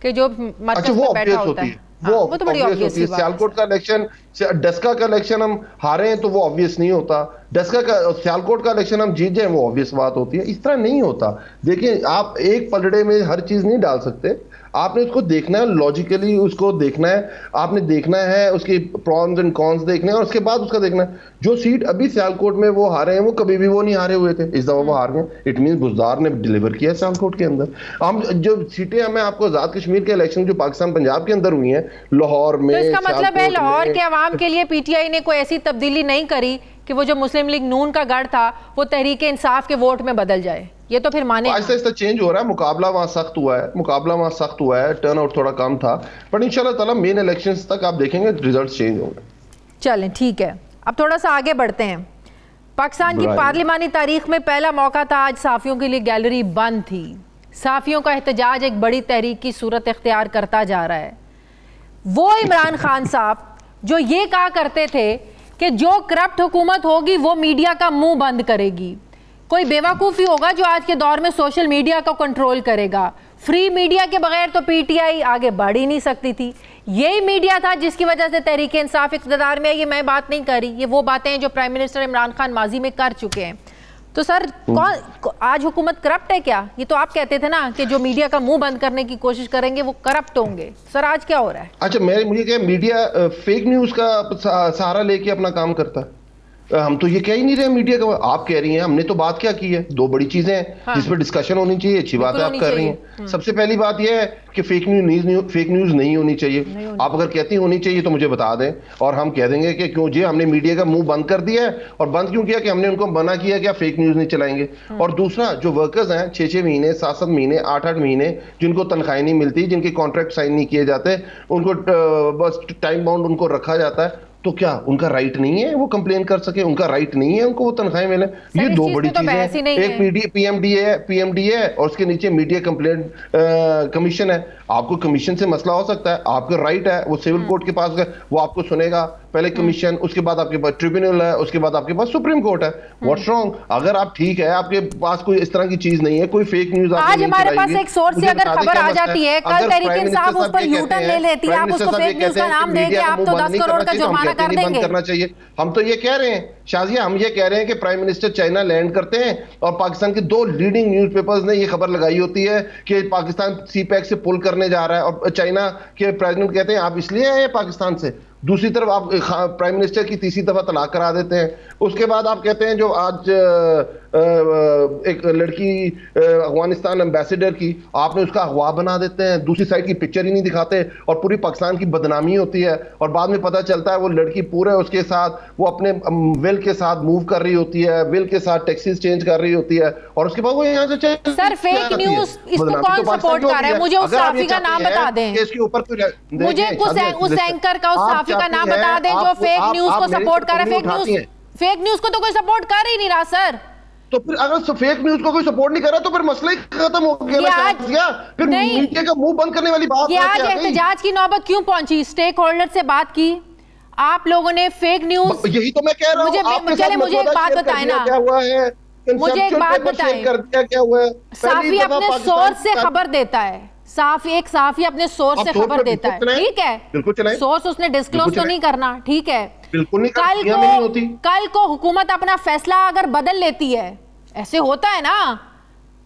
कि जो मरकज में बैठा होता है वो तो बड़ी ऑब्वियस सी बात है। सियालकोट का इलेक्शन, डस्का का इलेक्शन हम हारे हैं तो वो ऑब्वियस नहीं होता, डस्का का सियालकोट का इलेक्शन हम जीत जाए वो ऑब्वियस बात होती है। इस तरह नहीं होता। देखिए, आप एक पलड़े में हर चीज नहीं डाल सकते, आपने उसको देखना है, लॉजिकली उसको देखना है, आपने देखना है उसकी प्रॉन्स एंड कॉन्स देखने हैं और उसके बाद उसका देखना है। जो सीट अभी सियालकोट में वो हारे हैं वो कभी भी वो नहीं हारे हुए थे, इस दफा वो हार गए। इट मींस बुज़दार ने डिलीवर किया सियालकोट के अंदर। हम जो सीटें हमें आपको आजाद कश्मीर के इलेक्शन जो पाकिस्तान पंजाब के अंदर हुई हैं, लाहौर में, तो इसका मतलब है लाहौर के अवाम के लिए पीटीआई ने कोई ऐसी तब्दीली नहीं करी कि वो जो मुस्लिम लीग नून का गढ़ था वो तहरीक इंसाफ के वोट में बदल जाए? ये तो फिर माने आहिस्ता आहिस्ता चेंज हो रहा है। मुकाबला वहां सख्त हुआ है, टर्न आउट थोड़ा कम था, पर इंशाल्लाह ताला मेन इलेक्शंस तक आप देखेंगे रिजल्ट चेंज होंगे। चलें, ठीक है, अब थोड़ा सा आगे बढ़ते हैं। पाकिस्तान की पार्लिमानी तारीख में पहला मौका था, आज सहाफियों के लिए गैलरी बंद थी। सहाफियों का एहतजाज एक बड़ी तहरीक की सूरत इख्तियार करता जा रहा है। वो इमरान खान साहब जो ये कहा करते थे कि जो करप्ट हुकूमत होगी वो मीडिया का मुंह बंद करेगी, कोई बेवकूफ़ी होगा जो आज के दौर में सोशल मीडिया को कंट्रोल करेगा। फ्री मीडिया के बगैर तो पीटीआई आगे बढ़ ही नहीं सकती थी। यही मीडिया था जिसकी वजह से तहरीक इंसाफ इक़्तिदार में है। ये मैं बात नहीं कर रही, ये वो बातें हैं जो प्राइम मिनिस्टर इमरान खान माजी में कर चुके हैं। तो सर कौन आज हुकूमत करप्ट है क्या? ये तो आप कहते थे ना कि जो मीडिया का मुंह बंद करने की कोशिश करेंगे वो करप्ट होंगे। सर आज क्या हो रहा है? अच्छा, मुझे क्या मीडिया फेक न्यूज का सहारा लेके अपना काम करता है? हम तो ये कह ही नहीं रहे मीडिया का, आप कह रही हैं। हमने तो बात क्या की है? दो बड़ी चीजें हैं जिस पर डिस्कशन होनी चाहिए, अच्छी बात है आप कर रही हैं। सबसे पहली बात यह है कि फेक न्यूज नहीं होनी चाहिए। आप अगर कहती होनी चाहिए तो मुझे बता दें और हम कह देंगे कि क्यों जी हमने मीडिया का मुंह बंद कर दिया है। और बंद क्यों किया? कि हमने उनको मना किया कि आप फेक न्यूज नहीं चलाएंगे। और दूसरा, जो वर्कर्स हैं 6-6 महीने, 7-7 महीने, 8-8 महीने जिनको तनख्वाहें नहीं मिलती, जिनके कॉन्ट्रैक्ट साइन नहीं किए जाते, उनको बस टाइम बाउंड उनको रखा जाता है, तो क्या उनका राइट नहीं है वो कंप्लेन कर सके? उनका राइट नहीं है उनको वो तनख्वाहें मिले? ये दो बड़ी चीजें हैं। एक पीएमडीए है और उसके नीचे मीडिया कंप्लेंट कमीशन है। आपको कमीशन से मसला हो सकता है, आपका राइट है, वो सिविल कोर्ट के पास है, वो आपको सुनेगा। पहले कमीशन, उसके बाद आपके पास ट्रिब्यूनल है, उसके बाद आपके पास सुप्रीम कोर्ट है। What's wrong? अगर आप ठीक है, आपके पास कोई इस तरह की चीज नहीं है, कोई फेक न्यूज आज हमारे पास एक सोर्स से अगर खबर आ जाती है, कल तहरीक इंसाफ उस पर यू-टर्न ले लेती है, आप उसको फेक न्यूज का नाम देके आप तो 10 करोड़ का जुर्माना कर देंगे। करना चाहिए। हम तो ये कह रहे हैं शाजिया, हम ये कह रहे हैं कि प्राइम मिनिस्टर चाइना लैंड करते हैं और पाकिस्तान के 2 लीडिंग न्यूज़पेपर्स ने ये खबर लगाई होती है कि पाकिस्तान सीपैक से पुल करने जा रहा है और चाइना के प्रेसिडेंट कहते हैं आप इसलिए आए पाकिस्तान से। दूसरी तरफ आप प्राइम मिनिस्टर की तीसरी दफा तलाक करा देते हैं। उसके बाद आप कहते हैं जो आज एक लड़की अफगानिस्तान एम्बेसडर की, आपने उसका अगवा बना देते हैं, दूसरी साइड की पिक्चर ही नहीं दिखाते और पूरी पाकिस्तान की बदनामी होती है। और बाद में पता चलता है वो लड़की पूरे उसके साथ वो अपने विल के साथ मूव कर रही होती है, विल के साथ टैक्सीज चेंज कर रही होती है और उसके बाद वो यहाँ से सर फेक न्यूज इसको कौन सपोर्ट कर रहा है? मुझे उस साफी का नाम बता दें, इसके ऊपर मुझे उस एंकर का उस साफी का नाम बता दें जो फेक न्यूज को सपोर्ट कर रहा है। फेक न्यूज को तो कोई सपोर्ट कर ही नहीं रहा सर। तो फिर अगर फेक न्यूज को कोई सपोर्ट नहीं कर रहा तो फिर मसला ही खत्म हो गया। फिर मीडिया का मुंह बंद करने वाली बात आज एहतजाज की नौबत क्यों पहुंची? स्टेक होल्डर से बात की आप लोगों ने, फेक न्यूज, यही तो मैं कह रहा हूं। मुझे एक बात बताएं ना, क्या हुआ है, मुझे एक बात बताएं, क्या हुआ है? साफी अपने सोर्स से खबर देता है, एक साफी अपने सोर्स से खबर देता है, ठीक है, सोर्स उसने डिस्क्लोज तो नहीं करना, ठीक है, बिल्कुल नहीं। कल को हुकूमत अपना फैसला अगर बदल लेती है, ऐसे होता है ना,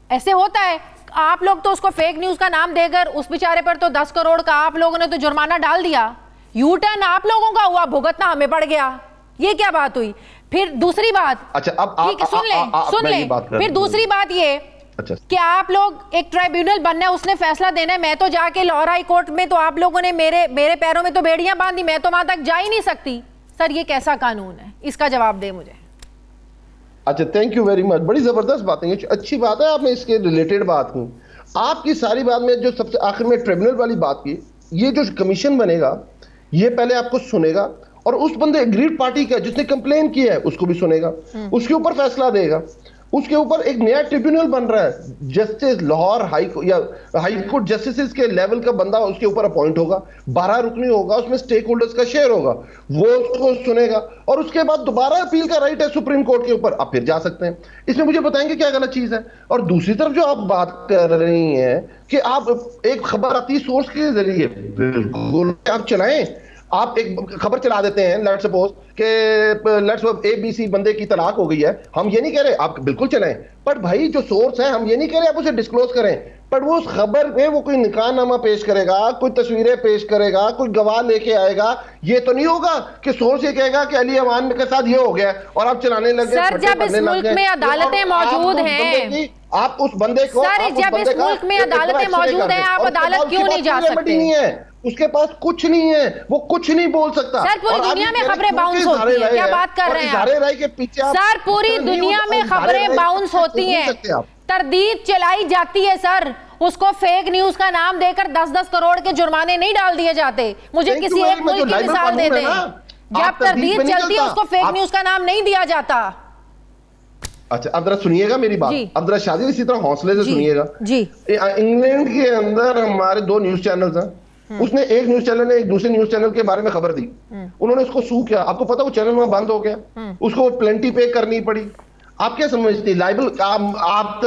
ऐसे होता है। आप लोग तो उसको फेक न्यूज का नाम देकर उस बेचारे पर तो 10 करोड़ का आप लोगों ने तो जुर्माना डाल दिया। यू टर्न आप लोगों का हुआ, भुगतना हमें पड़ गया। ये क्या बात हुई? फिर दूसरी बात, अच्छा अब ठीक है, सुन ले। फिर दूसरी बात ये कि आप लोग एक ट्राइब्यूनल बनना है, उसने फैसला देना है। मैं तो जाके लाहौर हाई कोर्ट में तो आप लोगों ने मेरे पैरों में तो बेड़ियां बांधी, मैं तो वहां तक जा ही नहीं सकती। सर ये कैसा कानून है? इसका जवाब दे मुझे। अच्छा, थैंक यू वेरी मच, बड़ी जबरदस्त बातें हैं, अच्छी बात है आपने इसके रिलेटेड बात की। आपकी सारी बात में जो सबसे आखिर में ट्रिब्यूनल वाली बात की, ये जो कमीशन बनेगा ये पहले आपको सुनेगा और उस बंदे एग्रीड पार्टी का जिसने कंप्लेन किया है उसको भी सुनेगा, उसके ऊपर फैसला देगा। उसके ऊपर एक नया ट्रिब्यूनल बन रहा है, justice Lahore high court justice के लेवल का बंदा उसके ऊपर अपॉइंट होगा, 12 रुकनी होगा, उसमें स्टेक होल्डर्स का शेयर होगा, वो उसको सुनेगा और उसके बाद दोबारा अपील का राइट है सुप्रीम कोर्ट के ऊपर, आप फिर जा सकते हैं। इसमें मुझे बताएंगे क्या गलत चीज है? और दूसरी तरफ जो आप बात कर रही हैं कि आप एक खबर आती सोर्स के जरिए, बिल्कुल आप चलाएं, आप एक खबर चला देते हैं, लेट्स सपोज कि ABC बंदे की तलाक हो गई है, हम ये नहीं कह रहे आप बिल्कुल चलाएं, पर भाई जो सोर्स है हम ये नहीं कह रहे आप उसे डिस्क्लोज करें, पर वो उस खबर पे वो कोई निकाहनामा पेश करेगा, कोई तस्वीरें पेश करेगा, कोई गवाह लेके आएगा। ये तो नहीं होगा कि सोर्स ये कहेगा कि अली अमान के साथ ये हो गया और आप चलाने लगे। सर जब इस मुल्क में अदालतें मौजूद हैं, आप उस बंदे को, सर जब इस मुल्क में अदालतें मौजूद हैं, आप अदालत क्यों नहीं जा सकते? नहीं है, उसके पास कुछ नहीं है, वो कुछ नहीं बोल सकता। सर पूरी दुनिया में खबरें बाउंस होती हैं, क्या बात कर रहे हैं आप? सर पूरी दुनिया में खबरें बाउंस होती हैं, तरदीद चलाई जाती है सर, उसको फेक न्यूज का नाम देकर 10-10 करोड़ के जुर्माने नहीं डाल दिए जाते। मुझे किसी एक मुल्क की मिसाल दे दें जब तरदीद चलती है उसको फेक न्यूज का नाम नहीं दिया जाता। अच्छा अब जरा सुनिएगा मेरी बात, अब जरा शादी इसी तरह हौसले से सुनिएगा जी। इंग्लैंड के अंदर हमारे 2 न्यूज चैनल्स हैं, उसने एक न्यूज चैनल ने एक दूसरे न्यूज चैनल के बारे में खबर दी, उन्होंने उसको सू किया, आपको पता वो चैनल वहां बंद हो गया, उसको प्लेंटी पे करनी पड़ी। आप क्या समझते लाइबल, आप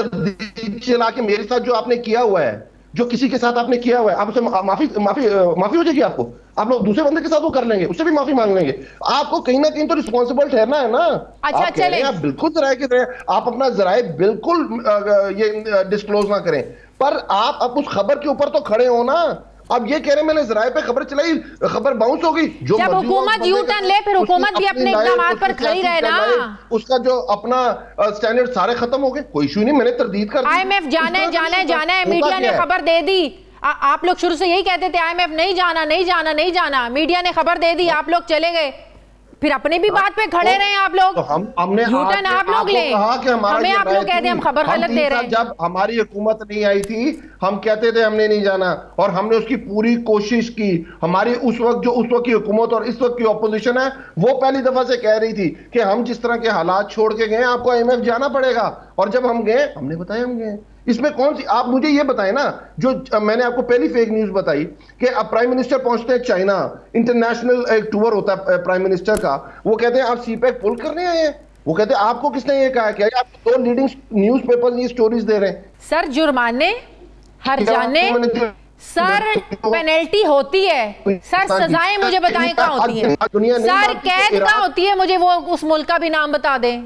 चला के मेरे साथ जो आपने किया हुआ है, जो किसी के साथ आपने किया हुआ है, आप उसे माफी हो जाएगी आपको, आप लोग दूसरे बंदे के साथ वो कर लेंगे, उससे भी माफी मांग लेंगे, आपको कहीं ना कहीं तो रिस्पॉन्सिबल ठहरना है ना। अच्छा चले, आप बिल्कुल जराए की तरह आप अपना जराए बिल्कुल ये डिस्क्लोज ना करें, पर आप उस खबर के ऊपर तो खड़े हो ना। अब ये कह रहे हैं मैंने जराए पे खबर चलाई, खबर बाउंस हो गई, जो जब हुकूमत यू टर्न ले फिर हुकूमत भी अपने इक़दामात पर खड़ी रहे ना, उसका जो अपना स्टैंडर्ड सारे खत्म हो गए, कोई इशू नहीं, मैंने तरदीद कर दी। IMF जाना है, मीडिया ने खबर दे दी, आप लोग शुरू से यही कहते थे IMF नहीं जाना, मीडिया ने खबर दे दी, आप लोग चले गए, फिर अपनी भी बात पे खड़े रहे आप लोग, हमने यूटर्न आप लोग ले, हमें आप लोग कहते हैं हम खबर गलत दे रहे हैं। जब हमारी हुकूमत नहीं आई थी हम कहते थे हमने नहीं जाना, और हमने उसकी पूरी कोशिश की। हमारी उस वक्त की हुकूमत और इस वक्त की ऑपोजिशन है वो पहली दफा से कह रही थी कि हम जिस तरह के हालात छोड़ के गए आपको IMF जाना पड़ेगा, और जब हम गए हमने बताया हम गए। इसमें कौन सी, आप मुझे ये बताएं ना, जो मैंने आपको पहली फेक न्यूज बताई कि अब प्राइम मिनिस्टर पहुंचते हैं चाइना, इंटरनेशनल एक टूर होता है प्राइम मिनिस्टर का, वो कहते हैं आप CPEC पुल करने आए हैं, वो कहते हैं आपको किसने ये कहा, क्या आप 2 लीडिंग न्यूज़पेपर्स ये स्टोरीज दे रहे हैं? सर जुर्माने हर जाने, सर पेनल्टी होती है, सर सजाएं मुझे बताएं कहाँ होती है, सर कैद कहाँ होती है, मुझे वो उस मुल्क का भी नाम बता दें।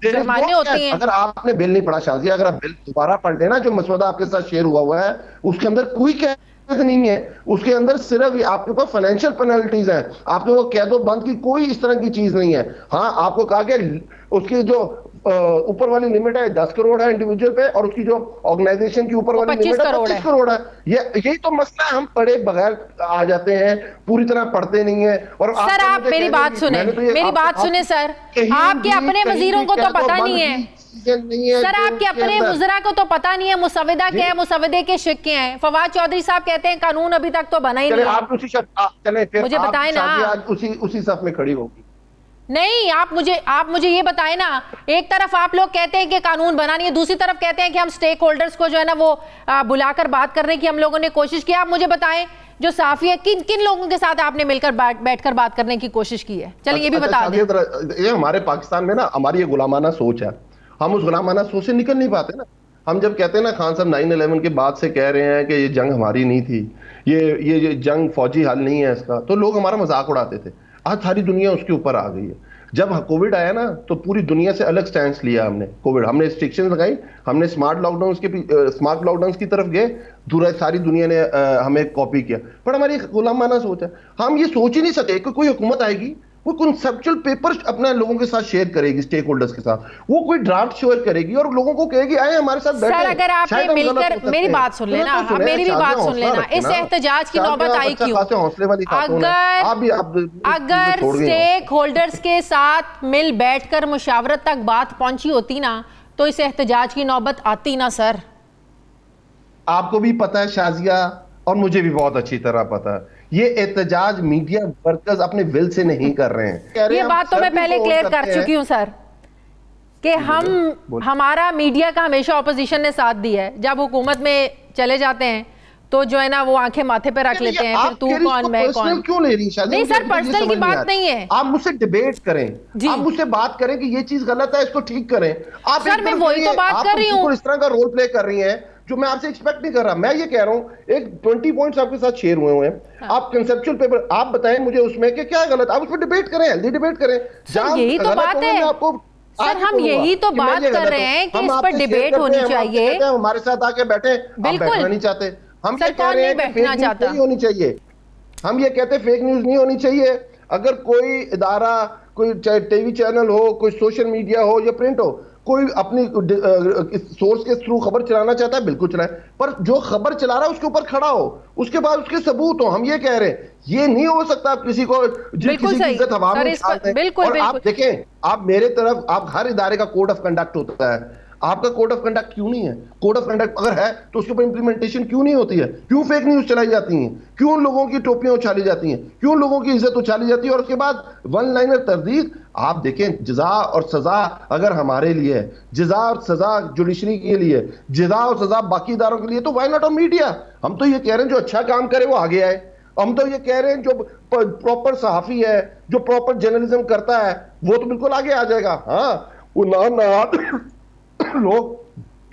जुर्माने होते हैं। अगर आपने बिल नहीं पढ़ा शाजिया, अगर आप बिल दोबारा पढ़ लेना जो मसवदा आपके साथ शेयर हुआ है, उसके अंदर कोई कैद नहीं है, उसके अंदर सिर्फ आपके ऊपर फाइनेंशियल पेनल्टीज हैं, आपके ऊपर कैदो बंद की कोई इस तरह की चीज नहीं है। हाँ आपको कहा कि उसकी जो ऊपर वाली लिमिट है 10 करोड़ है इंडिविजुअल पे, और उसकी जो ऑर्गेनाइजेशन की ऊपर वाली लिमिट है 25 करोड़ है। यही तो मसला है, हम पढ़े बगैर आ जाते हैं, पूरी तरह पढ़ते नहीं है। और सर आप मेरी बात सुने, मेरी बात सुने सर, आपके अपने वजीरों को तो पता नहीं है, सर आपके अपने वज़रा को तो पता नहीं है मुसविदा क्या है, मुसविदे के शिक क्या हैं। फवाद चौधरी साहब कहते हैं कानून अभी तक तो बना ही नहीं। आप मुझे बताएं ना, उसी सफ में खड़ी होगी। नहीं आप मुझे ये बताएं ना, एक तरफ आप लोग कहते हैं कि कानून बना नहीं है, दूसरी तरफ कहते हैं कि हम स्टेक होल्डर्स को जो है ना वो बुलाकर बात करने की हम लोगों ने कोशिश की। आप मुझे बताएं जो साफी है, किन किन लोगों के साथ आपने मिलकर बैठकर बात करने की कोशिश की है? चलिए ये भी बता दें। ये हमारे पाकिस्तान में ना हमारी ये गुलामाना सोच है, हम उस गुलामाना सोच से निकल नहीं पाते ना। हम जब कहते हैं ना खान साहब 9/11 के बाद से कह रहे हैं कि ये जंग हमारी नहीं थी, ये जंग फौजी हल नहीं है इसका, तो लोग हमारा मजाक उड़ाते थे। आज सारी दुनिया उसके ऊपर आ गई है। जब कोविड आया ना तो पूरी दुनिया से अलग स्टैंड लिया हमने। कोविड हमने रिस्ट्रिक्शंस लगाई, हमने स्मार्ट लॉकडाउन की तरफ गए, सारी दुनिया ने हमें कॉपी किया, पर हमारी गुलामाना सोच है। हम ये सोच ही नहीं सके कि कोई हुकूमत आएगी वो कंसेप्चुअल पेपर अपने लोगों के साथ शेयर करेगी, स्टेक होल्डर्स के साथ, वो कोई ड्राफ्ट शेयर करेगी और लोगों को कहेगी आए हमारे साथ बैठे। सर अगर आपने मिलकर, मेरी बात सुन लेना, अब मेरी भी बात सुन लेना, इस एहतजाज की नौबत आई क्यों? अगर स्टेक होल्डर्स के साथ मिल बैठकर मुशावरत तक बात पहुंची होती ना, तो इस एहतजाज की नौबत आती ना सर। आपको भी पता है शाजिया, और मुझे भी बहुत अच्छी तरह पता है, ये एहतजाज मीडिया वर्कर्स अपने विल से नहीं कर रहे हैं। ये बात तो मैं पहले क्लियर कर चुकी हूं सर, कि हमारा मीडिया का हमेशा ऑपोजिशन ने साथ दिया है। जब हुकूमत में चले जाते हैं तो जो है ना वो आंखें माथे पे रख लेते हैं, फिर तू कौन मैं कौन। क्यों ले रही शादी? नहीं सर, पर्सनल की बात नहीं है। आप मुझसे डिबेट करें, आप मुझसे बात करें कि ये चीज गलत है, इसको ठीक करें। आप सर मैं वही तो बात कर रही हूँ, इस तरह का रोल प्ले कर रही हैं जो मैं आपसे एक्सपेक्ट नहीं कर रहा। मैं ये कह रहा हूं एक 20 पॉइंट्स आपके साथ शेयर हुए हैं। हाँ। आप कंसेप्चुअल पेपर आप बताएं मुझे उसमें कि क्या गलत, आप उस पर डिबेट करें, हेल्दी डिबेट करें। यही तो बात है आपको सर, हम यही तो बात कर रहे हैं कि इस पर डिबेट होनी चाहिए। हमारे साथ आके बैठे, बिल्कुल नहीं चाहते। हम सर कौन नहीं बैठना चाहता, नहीं होनी चाहिए। हम ये कहते हैं फेक न्यूज नहीं होनी चाहिए। अगर कोई इदारा, कोई चाहे टीवी चैनल हो, कोई सोशल मीडिया हो या प्रिंट हो, कोई अपनी सोर्स के थ्रू खबर चलाना चाहता है, बिल्कुल चलाए, पर जो खबर चला रहा है उसके ऊपर खड़ा हो, उसके बाद उसके सबूत हो। हम ये कह रहे हैं ये नहीं हो सकता आप किसी को किसी की इज्जत हवा में उछाल दें। और आप देखें, आप मेरे तरफ, आप हर इदारे का कोड ऑफ कंडक्ट होता है, आपका कोड ऑफ कंडक्ट क्यों नहीं है? कोड ऑफ कंडक्ट अगर है तो उसके ऊपर इंप्लीमेंटेशन क्यों नहीं होती है? क्यों फेक न्यूज चलाई जाती हैं? क्यों लोगों की टोपियां उछाली जाती हैं? क्यों लोगों की इज्जत उछाली जाती है? और उसके बाद वन लाइनर तरदीद। आप देखें, जजा और सजा अगर हमारे लिए है, जजा और सजा जुडिशरी के लिए, जजा और सजा बाकी इदारों के लिए, तो व्हाई नॉट ऑन मीडिया? हम तो ये कह रहे हैं जो अच्छा काम करे वो आगे आए। हम तो ये कह रहे हैं जो प्रॉपर सहाफी है, जो प्रॉपर जर्नलिज्म करता है, वो तो बिल्कुल आगे आ जाएगा। हाँ, वो ना लोग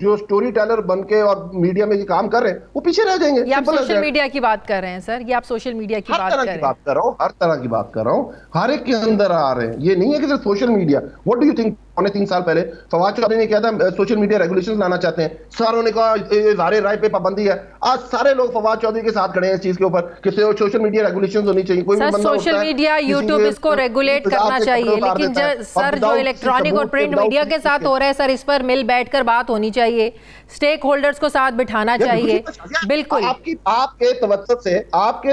जो स्टोरी टेलर बन के और मीडिया में ये काम कर रहे हैं वो पीछे रह जाएंगे। ये आप सोशल मीडिया की बात कर रहे हैं सर, ये आप सोशल मीडिया की बात कर रहे हैं। कर रहा हूँ, हर तरह की बात कर रहा हूँ, हर एक के अंदर आ रहे हैं। ये नहीं है कि सिर्फ social media. What do you think? 3 साल पहले फवाद चौधरी ने कहा था सोशल मीडिया रेगुलेशंस लाना चाहते हैं, सारों ने कहा इज़हारे राय पे पाबंदी है। आज सारे लोग फवाद चौधरी के साथ खड़े हैं इस चीज के ऊपर कि सोशल मीडिया रेगुलेशंस होनी चाहिए। कोई सर सोशल मीडिया, यूट्यूब इसको रेगुलेट करना चाहिए, लेकिन सर जो इलेक्ट्रॉनिक और प्रिंट मीडिया के साथ हो रहा है सर, इस पर मिल बैठकर बात होनी चाहिए, स्टेक होल्डर्स को साथ बिठाना चाहिए। बिल्कुल आपके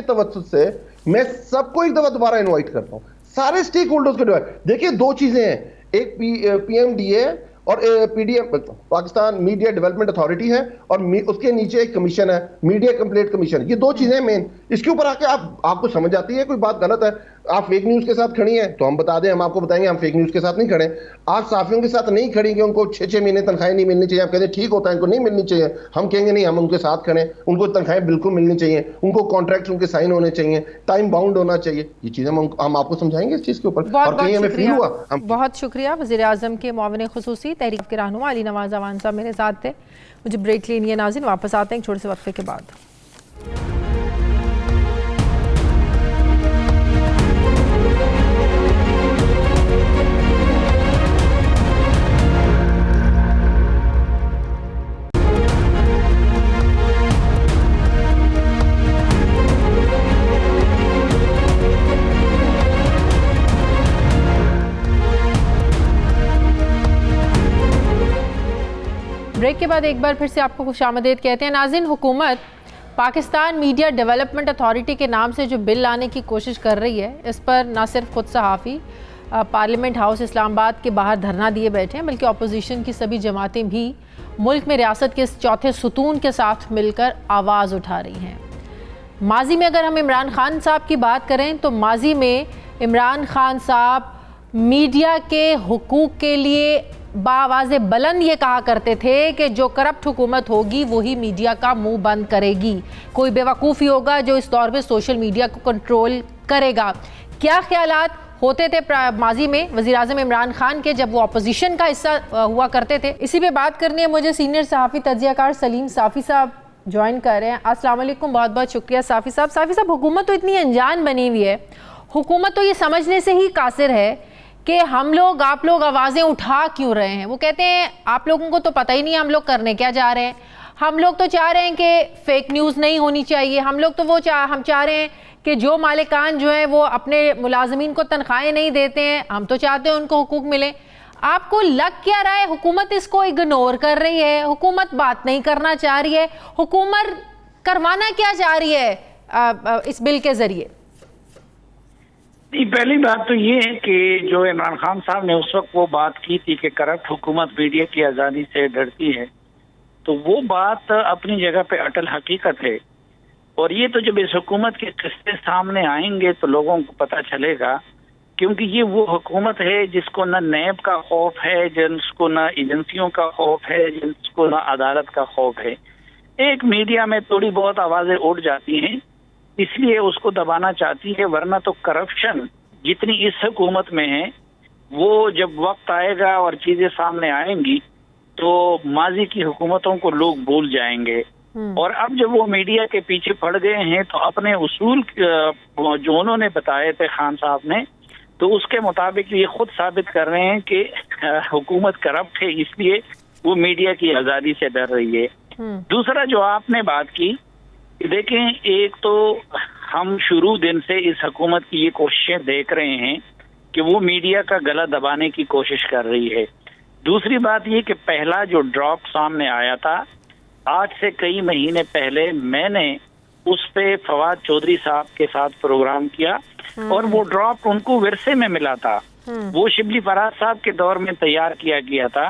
तवज्जुह से मैं सबको एक दफा दोबारा इनवाइट करता हूँ, सारे स्टेक होल्डर्स को। देखिए दो चीजें हैं, एक पीएमडीए और PDM Pakistan media development authority है, और उसके नीचे एक कमीशन है, मीडिया कंप्लेंट कमीशन। ये दो चीजें मेन। इसके ऊपर आके आपको समझ आती है कोई बात गलत है, आप फेक न्यूज के साथ खड़ी हैं तो हम बता दें, हम आपको बताएंगे हम फेक न्यूज के साथ नहीं खड़े। आप साफियों के साथ नहीं खड़ी कि उनको 6-6 महीने तनख्वाहें नहीं मिलनी चाहिए, आप कहते हैं ठीक होता है इनको नहीं मिलनी चाहिए, हम कहेंगे नहीं, हम उनके साथ खड़े, उनको तनख्वाहें बिल्कुल मिलनी चाहिए, उनको कॉन्ट्रैक्ट उनके साइन होने चाहिए, टाइम बाउंड होना चाहिए। ये चीजें हम आपको समझाएंगे इस चीज के ऊपर। और कहीं हमें फील हुआ, बहुत शुक्रिया। वज़ीर आज़म के मुआविन खुसूसी तहरीक के रहनुमा अली नवाज अवान साहब मेरे साथ थे। मुझे ब्रेक लेनी है नाज़रीन, वापस आते हैं एक छोटे से वक्फे के बाद। ब्रेक के बाद एक बार फिर से आपको खुशामदीद कहते हैं नाज़रीन। हुकूमत पाकिस्तान मीडिया डेवलपमेंट अथॉरिटी के नाम से जो बिल लाने की कोशिश कर रही है, इस पर ना सिर्फ खुद सहाफ़ी पार्लियामेंट हाउस इस्लामाबाद के बाहर धरना दिए बैठे हैं, बल्कि अपोजिशन की सभी जमातें भी मुल्क में रियासत के चौथे सुतून के साथ मिलकर आवाज़ उठा रही हैं। माजी में अगर हम इमरान खान साहब की बात करें तो माजी में इमरान खान साहब मीडिया के हुकूक के लिए बावाज़े बुलंद ये कहा करते थे कि जो करप्ट हुकूमत होगी वही मीडिया का मुंह बंद करेगी, कोई बेवकूफ़ी होगा जो इस दौर में सोशल मीडिया को कंट्रोल करेगा। क्या ख्यालात होते थे माजी में वज़ीर आज़म इमरान खान के जब वो अपोजिशन का हिस्सा हुआ करते थे? इसी पे बात करनी है मुझे। सीनियर सहाफ़ी तज्ज़ियाकार सलीम साफ़ी साहब ज्वाइन कर रहे हैं। अस्सलाम वालेकुम, बहुत बहुत शुक्रिया साफ़ी साहब। साफ़ी साहब, हुकूमत तो इतनी अनजान बनी हुई है, हुकूमत तो ये समझने से ही कासिर है कि हम लोग आप लोग आवाज़ें उठा क्यों रहे हैं। वो कहते हैं आप लोगों को तो पता ही नहीं हम लोग करने क्या जा रहे हैं, हम लोग तो चाह रहे हैं कि फ़ेक न्यूज़ नहीं होनी चाहिए, हम लोग तो हम चाह रहे हैं कि जो मालिकान जो है वो अपने मुलाजमीन को तनख्वाहें नहीं देते हैं, हम तो चाहते हैं उनको हुकूक मिले। आपको लग क्या रहा है हुकूमत इसको इग्नोर कर रही है, हुकूमत बात नहीं करना चाह रही है, हुकूमत करवाना क्या चाह रही है इस बिल के जरिए? पहली बात तो ये है कि जो इमरान खान साहब ने उस वक्त वो बात की थी कि करप्ट हुकूमत मीडिया की आज़ादी से डरती है, तो वो बात अपनी जगह पे अटल हकीकत है। और ये तो जब इस हुकूमत के किस्से सामने आएंगे तो लोगों को पता चलेगा, क्योंकि ये वो हुकूमत है जिसको न नैब का खौफ है, जिसको न एजेंसियों का खौफ है, जिसको न अदालत का खौफ है। एक मीडिया में थोड़ी बहुत आवाज़ें उठ जाती हैं, इसलिए उसको दबाना चाहती है, वरना तो करप्शन जितनी इस हुकूमत में है वो जब वक्त आएगा और चीजें सामने आएंगी तो माजी की हुकूमतों को लोग भूल जाएंगे। और अब जब वो मीडिया के पीछे पड़ गए हैं तो अपने उसूल जो उन्होंने बताए थे खान साहब ने, तो उसके मुताबिक ये खुद साबित कर रहे हैं कि हुकूमत करप्ट है, इसलिए वो मीडिया की आज़ादी से डर रही है। दूसरा जो आपने बात की, देखें, एक तो हम शुरू दिन से इस हुकूमत की ये कोशिशें देख रहे हैं कि वो मीडिया का गला दबाने की कोशिश कर रही है। दूसरी बात ये कि पहला जो ड्रॉप सामने आया था आज से कई महीने पहले, मैंने उस पे फवाद चौधरी साहब के साथ प्रोग्राम किया और वो ड्रॉप उनको विरसे में मिला था, वो शिबली फराज साहब के दौर में तैयार किया गया था।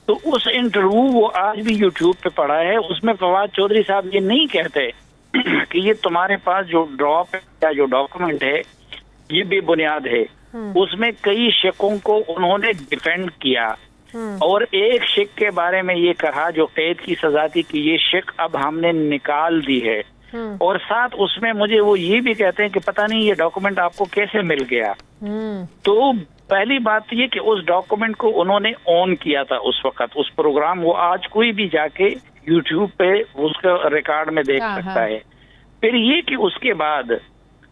तो उस इंटरव्यू वो आज भी यूट्यूब पे पड़ा है, उसमें फवाद चौधरी साहब ये नहीं कहते कि ये तुम्हारे पास जो ड्रॉप है या जो डॉक्यूमेंट है ये बेबुनियाद है। उसमें कई शकों को उन्होंने डिफेंड किया और एक शक के बारे में ये कहा जो कैद की सजा थी कि ये शक अब हमने निकाल दी है। और साथ उसमें मुझे वो ये भी कहते हैं कि पता नहीं ये डॉक्यूमेंट आपको कैसे मिल गया। तो पहली बात ये कि उस डॉक्यूमेंट को उन्होंने ऑन किया था उस वक्त, उस प्रोग्राम, वो आज कोई भी जाके यूट्यूब पे उसका रिकॉर्ड में देख सकता है। फिर ये कि उसके बाद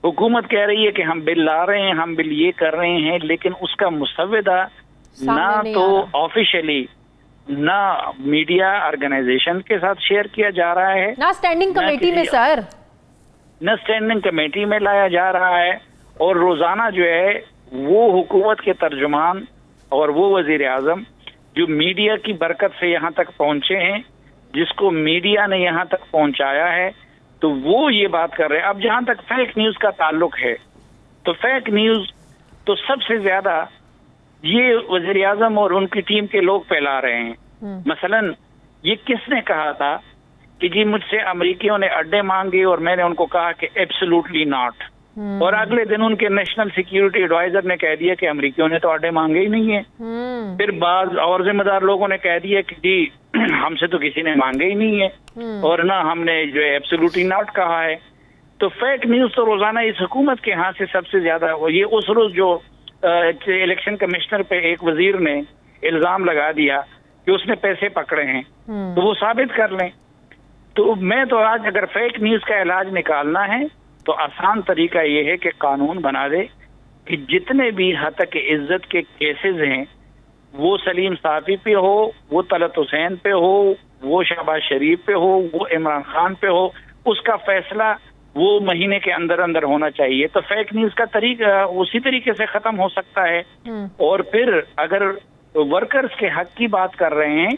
हुकूमत कह रही है कि हम बिल ला रहे हैं, हम बिल ये कर रहे हैं, लेकिन उसका मुसव्वदा ना तो ऑफिशियली ना मीडिया ऑर्गेनाइजेशन के साथ शेयर किया जा रहा है, ना स्टैंडिंग कमेटी में सर, न स्टैंडिंग कमेटी में लाया जा रहा है। और रोजाना जो है वो हुकूमत के तर्जुमान और वो वजीर आजम जो मीडिया की बरकत से यहाँ तक पहुंचे हैं, जिसको मीडिया ने यहाँ तक पहुंचाया है, तो वो ये बात कर रहे हैं। अब जहाँ तक फेक न्यूज का ताल्लुक है, तो फेक न्यूज तो सबसे ज्यादा ये वजीर आजम और उनकी टीम के लोग फैला रहे हैं। मसलन ये किसने कहा था कि जी मुझसे अमेरिकियों ने अड्डे मांगे और मैंने उनको कहा कि एब्सोल्युटली नॉट, और अगले दिन उनके नेशनल सिक्योरिटी एडवाइजर ने कह दिया कि अमेरिकियों ने तो अड्डे मांगे ही नहीं है। फिर बाद और जिम्मेदार लोगों ने कह दिया कि जी हमसे तो किसी ने मांगे ही नहीं है और ना हमने जो है एब्सोल्युटली नॉट कहा है। तो फेक न्यूज तो रोजाना इस हुकूमत के हाथ से सबसे ज्यादा। ये उस रोज जो इलेक्शन कमिश्नर पे एक वजीर ने इल्जाम लगा दिया कि उसने पैसे पकड़े हैं, तो वो साबित कर लें। तो मैं तो आज अगर फेक न्यूज का इलाज निकालना है तो आसान तरीका ये है कि कानून बना दे कि जितने भी हतक इज्जत के केसेस हैं, वो सलीम साफी पे हो, वो तलत हुसैन पे हो, वो शहबाज शरीफ पे हो, वो इमरान खान पे हो, उसका फैसला वो महीने के अंदर अंदर होना चाहिए। तो फेक न्यूज का तरीका उसी तरीके से खत्म हो सकता है। और फिर अगर वर्कर्स के हक की बात कर रहे हैं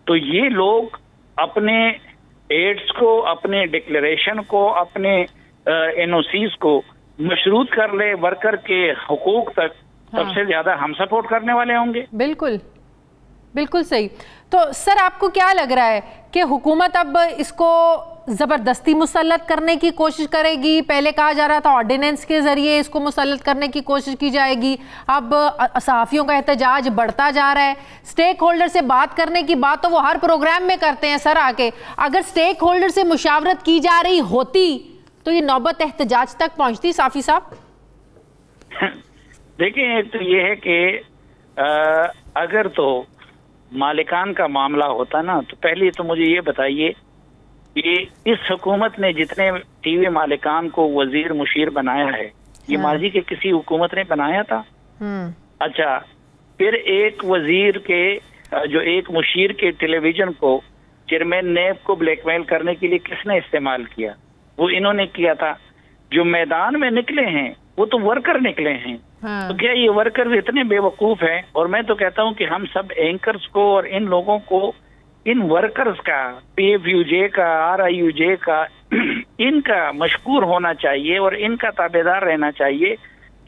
तो ये लोग अपने एड्स को, अपने डिक्लेरेशन को, अपने एनओसीज को मशरूत कर ले वर्कर के हुकूक तक, सबसे ज्यादा हम सपोर्ट करने वाले होंगे। बिल्कुल बिल्कुल सही। तो सर आपको क्या लग रहा है कि हुकूमत अब इसको जबरदस्ती मुसल्लत करने की कोशिश करेगी? पहले कहा जा रहा था ऑर्डिनेंस के जरिए इसको मुसल्लत करने की कोशिश की जाएगी, अब सहाफियों का एहतजाज बढ़ता जा रहा है। स्टेक होल्डर से बात करने की बात तो वो हर प्रोग्राम में करते हैं सर आके, अगर स्टेक होल्डर से मुशावरत की जा रही होती तो ये नौबत एहतजाज तक पहुंचती साफी साहब? देखिए, एक तो ये है कि अगर तो मालिकान का मामला होता ना, तो पहले तो मुझे ये बताइए कि इस हुकूमत ने जितने टीवी मालिकान को वजीर मुशीर बनाया है, ये माजी के किसी हुकूमत ने बनाया था? अच्छा, फिर एक वजीर के जो एक मुशीर के टेलीविजन को चेयरमैन नेब को ब्लैकमेल करने के लिए किसने इस्तेमाल किया? वो इन्होंने किया था। जो मैदान में निकले हैं वो तो वर्कर निकले हैं। हाँ। तो क्या ये वर्कर भी इतने बेवकूफ हैं? और मैं तो कहता हूँ कि हम सब एंकर्स को और इन लोगों को, इन वर्कर्स का, PFUJ का, RIUJ का इनका मशकूर होना चाहिए और इनका ताबेदार रहना चाहिए,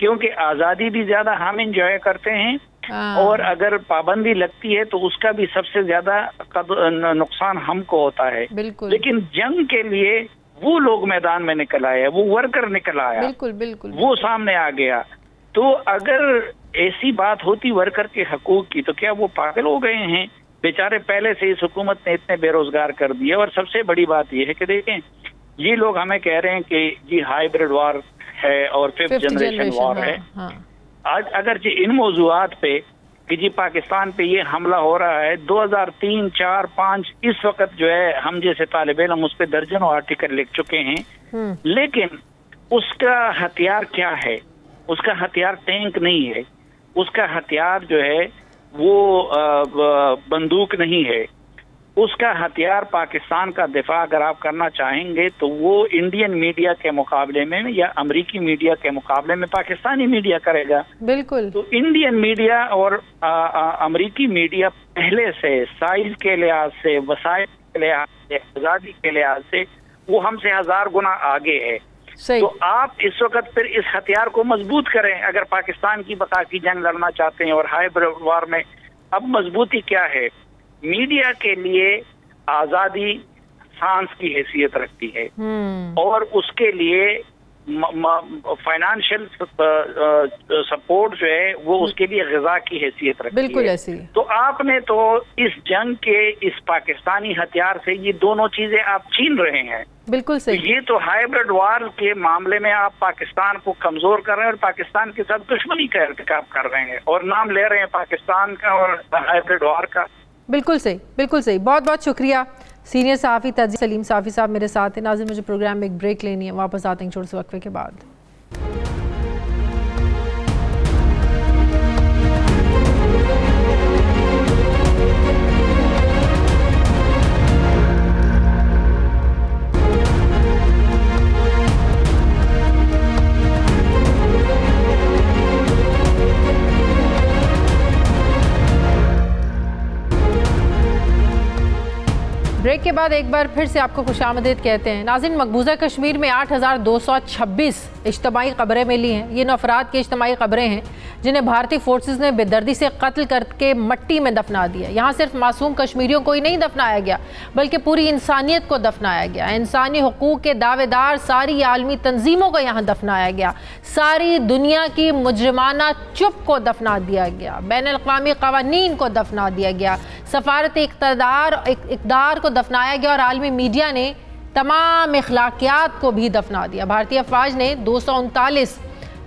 क्योंकि आज़ादी भी ज्यादा हम इंजॉय करते हैं और अगर पाबंदी लगती है तो उसका भी सबसे ज्यादा नुकसान हमको होता है। बिल्कुल। लेकिन जंग के लिए वो लोग मैदान में निकल आए, वो वर्कर निकल आया, बिल्कुल बिल्कुल, वो सामने आ गया। तो अगर ऐसी बात होती वर्कर के हकूक की, तो क्या वो पागल हो गए हैं? बेचारे पहले से इस हुकूमत ने इतने बेरोजगार कर दिए। और सबसे बड़ी बात यह है कि देखें, ये लोग हमें कह रहे हैं कि जी हाइब्रिड वॉर है और फिफ्थ जनरेशन वॉर है। आज अगर जी इन मौजूआत पे कि जी पाकिस्तान पे ये हमला हो रहा है 2003, 4, 5 इस वक्त जो है हम जैसे तालिब इल्म उस पर दर्जनों आर्टिकल लिख चुके हैं, लेकिन उसका हथियार क्या है? उसका हथियार टैंक नहीं है, उसका हथियार जो है वो बंदूक नहीं है, उसका हथियार पाकिस्तान का दिफा अगर आप करना चाहेंगे तो वो इंडियन मीडिया के मुकाबले में या अमेरिकी मीडिया के मुकाबले में पाकिस्तानी मीडिया करेगा। बिल्कुल। तो इंडियन मीडिया और अमेरिकी मीडिया पहले से साइज के लिहाज से, वसाइल के लिहाज से, आजादी के लिहाज से वो हमसे 1000 गुना आगे है। सही। तो आप इस वक्त फिर इस हथियार को मजबूत करें अगर पाकिस्तान की बका की जंग लड़ना चाहते हैं। और हाइब्रिड वॉर में अब मजबूती क्या है? मीडिया के लिए आजादी सांस की हैसियत रखती है और उसके लिए फाइनेंशियल सपोर्ट जो है वो उसके लिए ग़िज़ा की हैसियत रखती है। बिल्कुल ऐसी। तो आपने तो इस जंग के इस पाकिस्तानी हथियार से ये दोनों चीजें आप छीन रहे हैं। बिल्कुल सही। तो ये तो हाइब्रिड वार के मामले में आप पाकिस्तान को कमजोर कर रहे हैं और पाकिस्तान के साथ दुश्मनी का इर्तिकाब कर रहे हैं और नाम ले रहे हैं पाकिस्तान का और हाइब्रिड वार का। बिल्कुल सही, बिल्कुल सही। बहुत बहुत शुक्रिया। सीनियर सहाफ़ी तज्ज़िया सलीम साफ़ी साहब मेरे साथ हैं। नाज़रीन, मुझे प्रोग्राम में एक ब्रेक लेनी है, वापस आते हैं छोटे से वक्फे के बाद। ब्रेक के बाद एक बार फिर से आपको खुशामदीद कहते हैं। नाज़रीन, मकबूजा कश्मीर में 8226 इज्तमाई कब्रें मिली हैं। ये अफराद की इज्तमाई कब्रें हैं जिन्हें भारतीय फोर्सेस ने बेदर्दी से कत्ल करके मट्टी में दफना दिया। यहाँ सिर्फ मासूम कश्मीरियों को ही नहीं दफनाया गया बल्कि पूरी इंसानियत को दफनाया गया। इंसानी हुकूक के दावेदार सारी आलमी तंजीमों को यहाँ दफनाया गया। सारी दुनिया की मुजरिमाना चुप को दफना दिया गया। बैनुल-अक़वामी क़वानीन को दफना दिया गया। सफारती इक़्तिदार को दफनाया गया और आलमी मीडिया ने तमाम इखलाकियात को भी दफना दिया। भारतीय अफवाज ने 239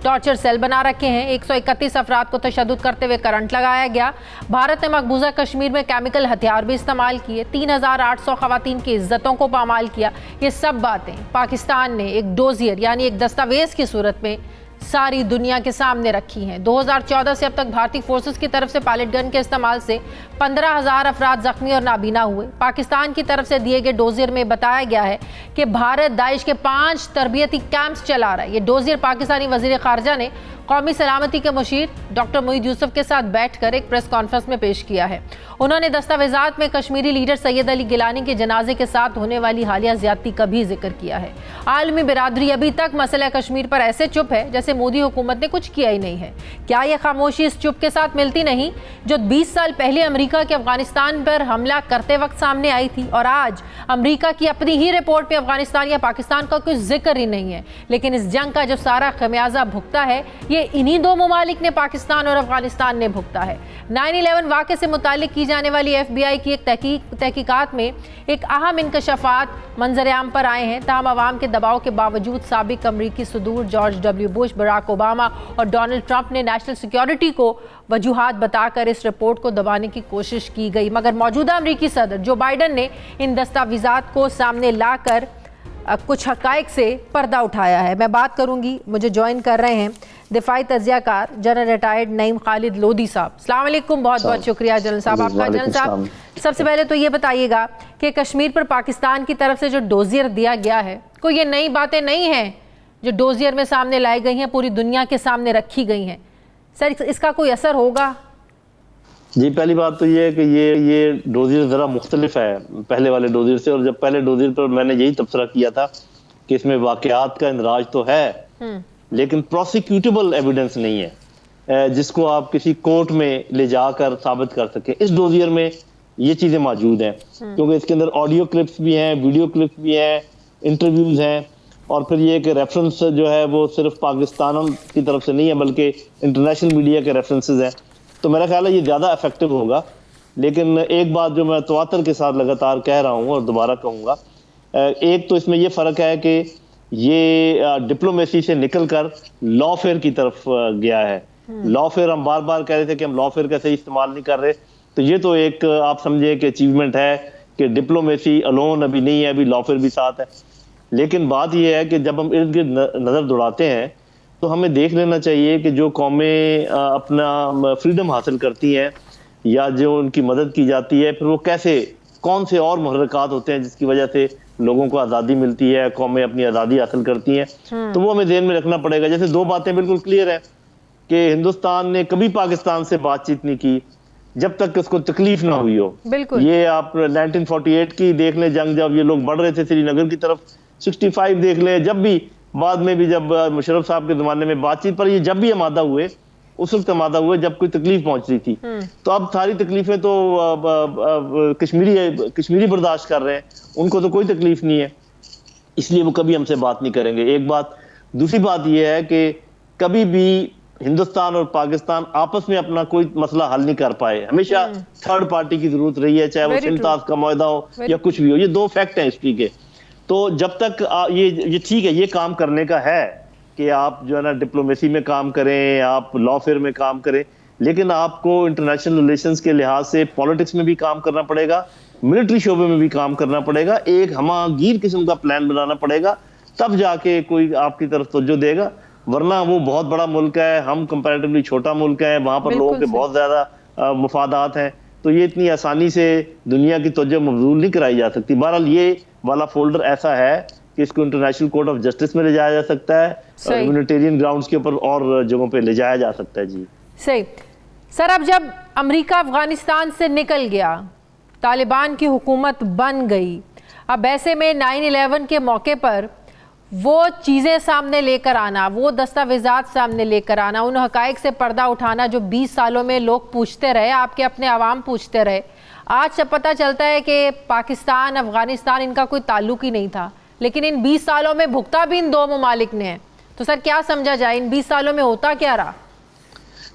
टॉर्चर सेल बना रखे हैं। 131 अफराद को तशद्दुद करते हुए करंट लगाया गया। भारत ने मकबूजा कश्मीर में केमिकल हथियार भी इस्तेमाल किए। 3800 खवातीन की इज्जतों को पामाल किया। ये सब बातें पाकिस्तान ने एक डोजियर यानी एक दस्तावेज की सूरत में सारी दुनिया के सामने रखी हैं। 2014 से अब तक भारतीय फोर्सेस की तरफ से पायलट गन के इस्तेमाल से 15,000 अफराद जख्मी और नाबीना हुए। पाकिस्तान की तरफ से दिए गए डोजियर में बताया गया है कि भारत दाइश के 5 तरबियती कैंप्स चला रहा है। ये डोजियर पाकिस्तानी वजीर खारजा ने कौमी सलामती के मुशीर डॉक्टर मोईद यूसुफ के साथ बैठकर एक प्रेस कॉन्फ्रेंस में पेश किया है। उन्होंने दस्तावेजात में कश्मीरी लीडर सैयद अली गिलानी के जनाजे के साथ होने वाली हालिया ज्यादती का भी जिक्र किया है। आलमी बिरादरी अभी तक मसला कश्मीर पर ऐसे चुप है जैसे मोदी हुकूमत ने कुछ किया ही नहीं है। क्या यह खामोशी इस चुप के साथ मिलती नहीं जो 20 साल पहले अमेरिका के अफगानिस्तान पर हमला करते वक्त सामने आई थी? और आज अमेरिका की अपनी ही रिपोर्ट में अफगानिस्तान या पाकिस्तान का कोई जिक्र ही नहीं है। लेकिन इस जंग का जो सारा खमियाजा भुगता है ये इन्हीं दो ममालिक ने, पाकिस्तान और अफगानिस्तान ने भुगता है। 9/11 वाक़े से मुतालिक की जाने वाली FBI की एक तहकीकात में एक अहम इंकशाफात मंजर-ए-आम पर आए हैं। ताहम अवाम के दबाव के बावजूद साबिक अमरीकी सदूर George W. Bush, Barack Obama और डोनाल्ड ट्रंप ने नेशनल सिक्योरिटी को वजूहात बताकर इस रिपोर्ट को दबाने की कोशिश की गई। मगर मौजूदा अमरीकी सदर जो बाइडन ने इन दस्तावेजात को सामने लाकर कुछ हक़ाइक़ से पर्दा उठाया है। मैं बात करूंगी, मुझे ज्वाइन कर रहे हैं दिफाई तज्ज़ियाकार जनरल रिटायर्ड नईम खालिद लोधी साहब। अस्सलाम वालेकुम, बहुत बहुत शुक्रिया जनरल साहब आपका। जनरल साहब, सबसे पहले तो ये बताइएगा कि कश्मीर पर पाकिस्तान की तरफ से जो डोजियर दिया गया है, कोई ये नई बातें नहीं हैं जो डोजियर में सामने लाई गई हैं, पूरी दुनिया के सामने रखी गई हैं। सर, इसका कोई असर होगा? जी, पहली बात तो ये है कि ये डोजियर ज़रा मुख्तलिफ है पहले वाले डोजियर से। और जब पहले डोजियर पर मैंने यही तबसरा किया था कि इसमें वाक़यात का इंदराज तो है, लेकिन प्रोसिक्यूटेबल एविडेंस नहीं है जिसको आप किसी कोर्ट में ले जाकर साबित कर सकें। इस डोजियर में ये चीज़ें मौजूद हैं, क्योंकि इसके अंदर ऑडियो क्लिप्स भी हैं, वीडियो क्लिप्स भी हैं, इंटरव्यूज़ हैं, और फिर ये कि रेफरेंस जो है वो सिर्फ पाकिस्तान की तरफ से नहीं है बल्कि इंटरनेशनल मीडिया के रेफरेंसेस हैं। तो मेरा ख्याल है ये ज़्यादा इफेक्टिव होगा। लेकिन एक बात जो मैं तवातर के साथ लगातार कह रहा हूँ और दोबारा कहूँगा, एक तो इसमें ये फ़र्क है कि ये डिप्लोमेसी से निकल कर लॉफेयर की तरफ गया है। लॉफेयर हम बार बार कह रहे थे कि हम लॉफेयर का सही इस्तेमाल नहीं कर रहे, तो ये तो एक आप समझे कि अचीवमेंट है कि डिप्लोमेसी अलोन अभी नहीं है, अभी लॉफेयर भी साथ है। लेकिन बात यह है कि जब हम इर्द गिर्द नज़र दौड़ाते हैं तो हमें देख लेना चाहिए कि जो कौमें अपना फ्रीडम हासिल करती हैं या जो उनकी मदद की जाती है, फिर वो कैसे कौन से और मुहर्रिकात होते हैं जिसकी वजह से लोगों को आज़ादी मिलती है, कौमें अपनी आज़ादी हासिल करती हैं। तो वो हमें ध्यान में रखना पड़ेगा। जैसे दो बातें बिल्कुल क्लियर हैं कि हिंदुस्तान ने कभी पाकिस्तान से बातचीत नहीं की जब तक उसको तकलीफ ना हुई हो। ये आप 1948 की देख लें जंग, जब ये लोग बढ़ रहे थे श्रीनगर की तरफ, 65 देख लें, जब भी बाद में भी जब मुशर्रफ साहब के ज़माने में बातचीत पर ये जब भी आमादा हुए, उस वक्त आमादा हुए जब कोई तकलीफ पहुंच रही थी। तो अब सारी तकलीफें तो कश्मीरी बर्दाश्त कर रहे हैं, उनको तो कोई तकलीफ नहीं है, इसलिए वो कभी हमसे बात नहीं करेंगे। एक बात। दूसरी बात यह है कि कभी भी हिंदुस्तान और पाकिस्तान आपस में अपना कोई मसला हल नहीं कर पाए, हमेशा थर्ड पार्टी की जरूरत रही है, चाहे वो सिंताज का मुआहदा हो या कुछ भी हो। ये दो फैक्ट हैं हिस्ट्री के। तो जब तक ये ठीक है, ये काम करने का है कि आप जो है ना डिप्लोमेसी में काम करें, आप लॉफेयर में काम करें, लेकिन आपको इंटरनेशनल रिलेशंस के लिहाज से पॉलिटिक्स में भी काम करना पड़ेगा, मिलिट्री शोबे में भी काम करना पड़ेगा, एक हमागीर किस्म का प्लान बनाना पड़ेगा, तब जाके कोई आपकी तरफ तवज्जो देगा। वरना वो बहुत बड़ा मुल्क है, हम कंपैरेटिवली छोटा मुल्क है, वहां पर लोगों के बहुत ज्यादा मफादात हैं, तो ये इतनी आसानी से दुनिया की तवज्जो मबजूल नहीं कराई जा सकती। बहरहाल ये वाला फोल्डर ऐसा है कि इसको इंटरनेशनल कोर्ट ऑफ जस्टिस में ले जाया जा सकता है, ह्यूमैनिटेरियन ग्राउंड्स के ऊपर और जगहों पे ले जाया जा सकता है। जी सही। सर, अब जब अमेरिका अफगानिस्तान से निकल गया, तालिबान की हुकूमत बन गई, अब ऐसे में 9/11 के मौके पर वो चीज़ें सामने लेकर आना, वो दस्तावेज़ात सामने लेकर आना, उन हक़ाइक़ से पर्दा उठाना जो 20 सालों में लोग पूछते रहे, आपके अपने अवाम पूछते रहे, आज जब पता चलता है कि पाकिस्तान अफगानिस्तान इनका कोई ताल्लुक ही नहीं था, लेकिन इन 20 सालों में भुगता भी इन दो ममालिक ने है। तो सर, क्या समझा जाए, इन 20 सालों में होता क्या रहा?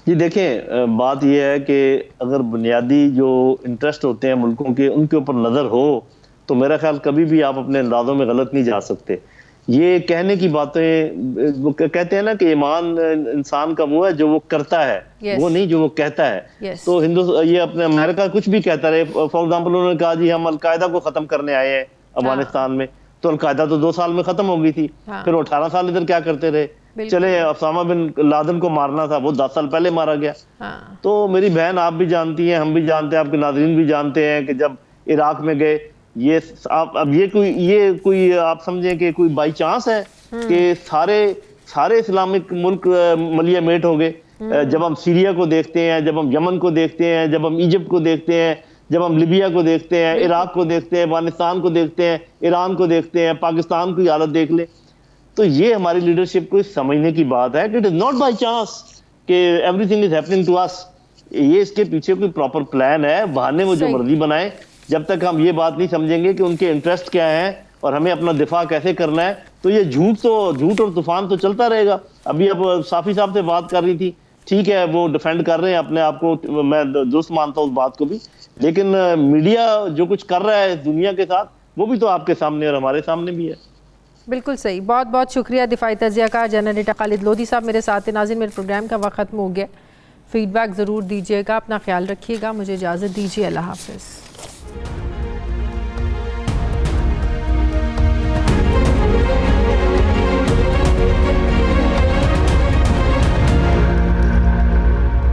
जी देखें, बात यह है कि अगर बुनियादी जो इंटरेस्ट होते हैं मुल्कों के, उनके ऊपर नज़र हो तो मेरा ख्याल कभी भी आप अपने अंदाज़ों में गलत नहीं जा सकते। ये कहने की बातें, वो कहते हैं ना कि ईमान इंसान का वो है जो वो करता है, वो नहीं जो वो कहता है। तो ये अपने अमेरिका कुछ भी कहता रहे, फॉर एग्जांपल उन्होंने कहा जी हम अलकायदा को खत्म करने आए हैं अफगानिस्तान में, तो अलकायदा तो 2 साल में खत्म हो गई थी, फिर 18 साल इधर क्या करते रहे। चले उसामा बिन लादेन को मारना था, वो 10 साल पहले मारा गया। तो मेरी बहन आप भी जानती हैं, हम भी जानते हैं, आपके नाज़रीन भी जानते हैं कि जब इराक में गए, ये कोई आप समझें कि कोई बाई चांस है कि सारे इस्लामिक मुल्क मलिया मेट हो गए। जब हम सीरिया को देखते हैं, जब हम यमन को देखते हैं, जब हम इजिप्ट को देखते हैं, जब हम लिबिया को देखते हैं, इराक को देखते हैं, अफगानिस्तान को देखते हैं, ईरान को देखते हैं, पाकिस्तान की हालत देख ले, तो ये हमारी लीडरशिप को समझने की बात है कि it is not by chance कि everything is happening to us. ये इसके पीछे कोई प्रॉपर प्लान है, बहाने वो जो मर्जी बनाए। जब तक हम ये बात नहीं समझेंगे कि उनके इंटरेस्ट क्या हैं और हमें अपना दिफा कैसे करना है, तो ये झूठ और तूफान तो चलता रहेगा। अभी अब साफी साहब से बात कर रही थी, ठीक है वो डिफेंड कर रहे हैं अपने आप को, मैं दुरुस्त मानता हूँ उस बात को भी, लेकिन मीडिया जो कुछ कर रहा है दुनिया के साथ, वो भी तो आपके सामने और हमारे सामने भी है। बिल्कुल सही। बहुत बहुत शुक्रिया दिफाई तजिया का जनरल एडिटर खालिद लोधी साहब मेरे साथ। नाज़रीन, मेरे प्रोग्राम का वक्त खत्म हो गया। फीडबैक ज़रूर दीजिएगा, अपना ख्याल रखिएगा, मुझे इजाज़त दीजिए, अल्लाह हाफ़िज़।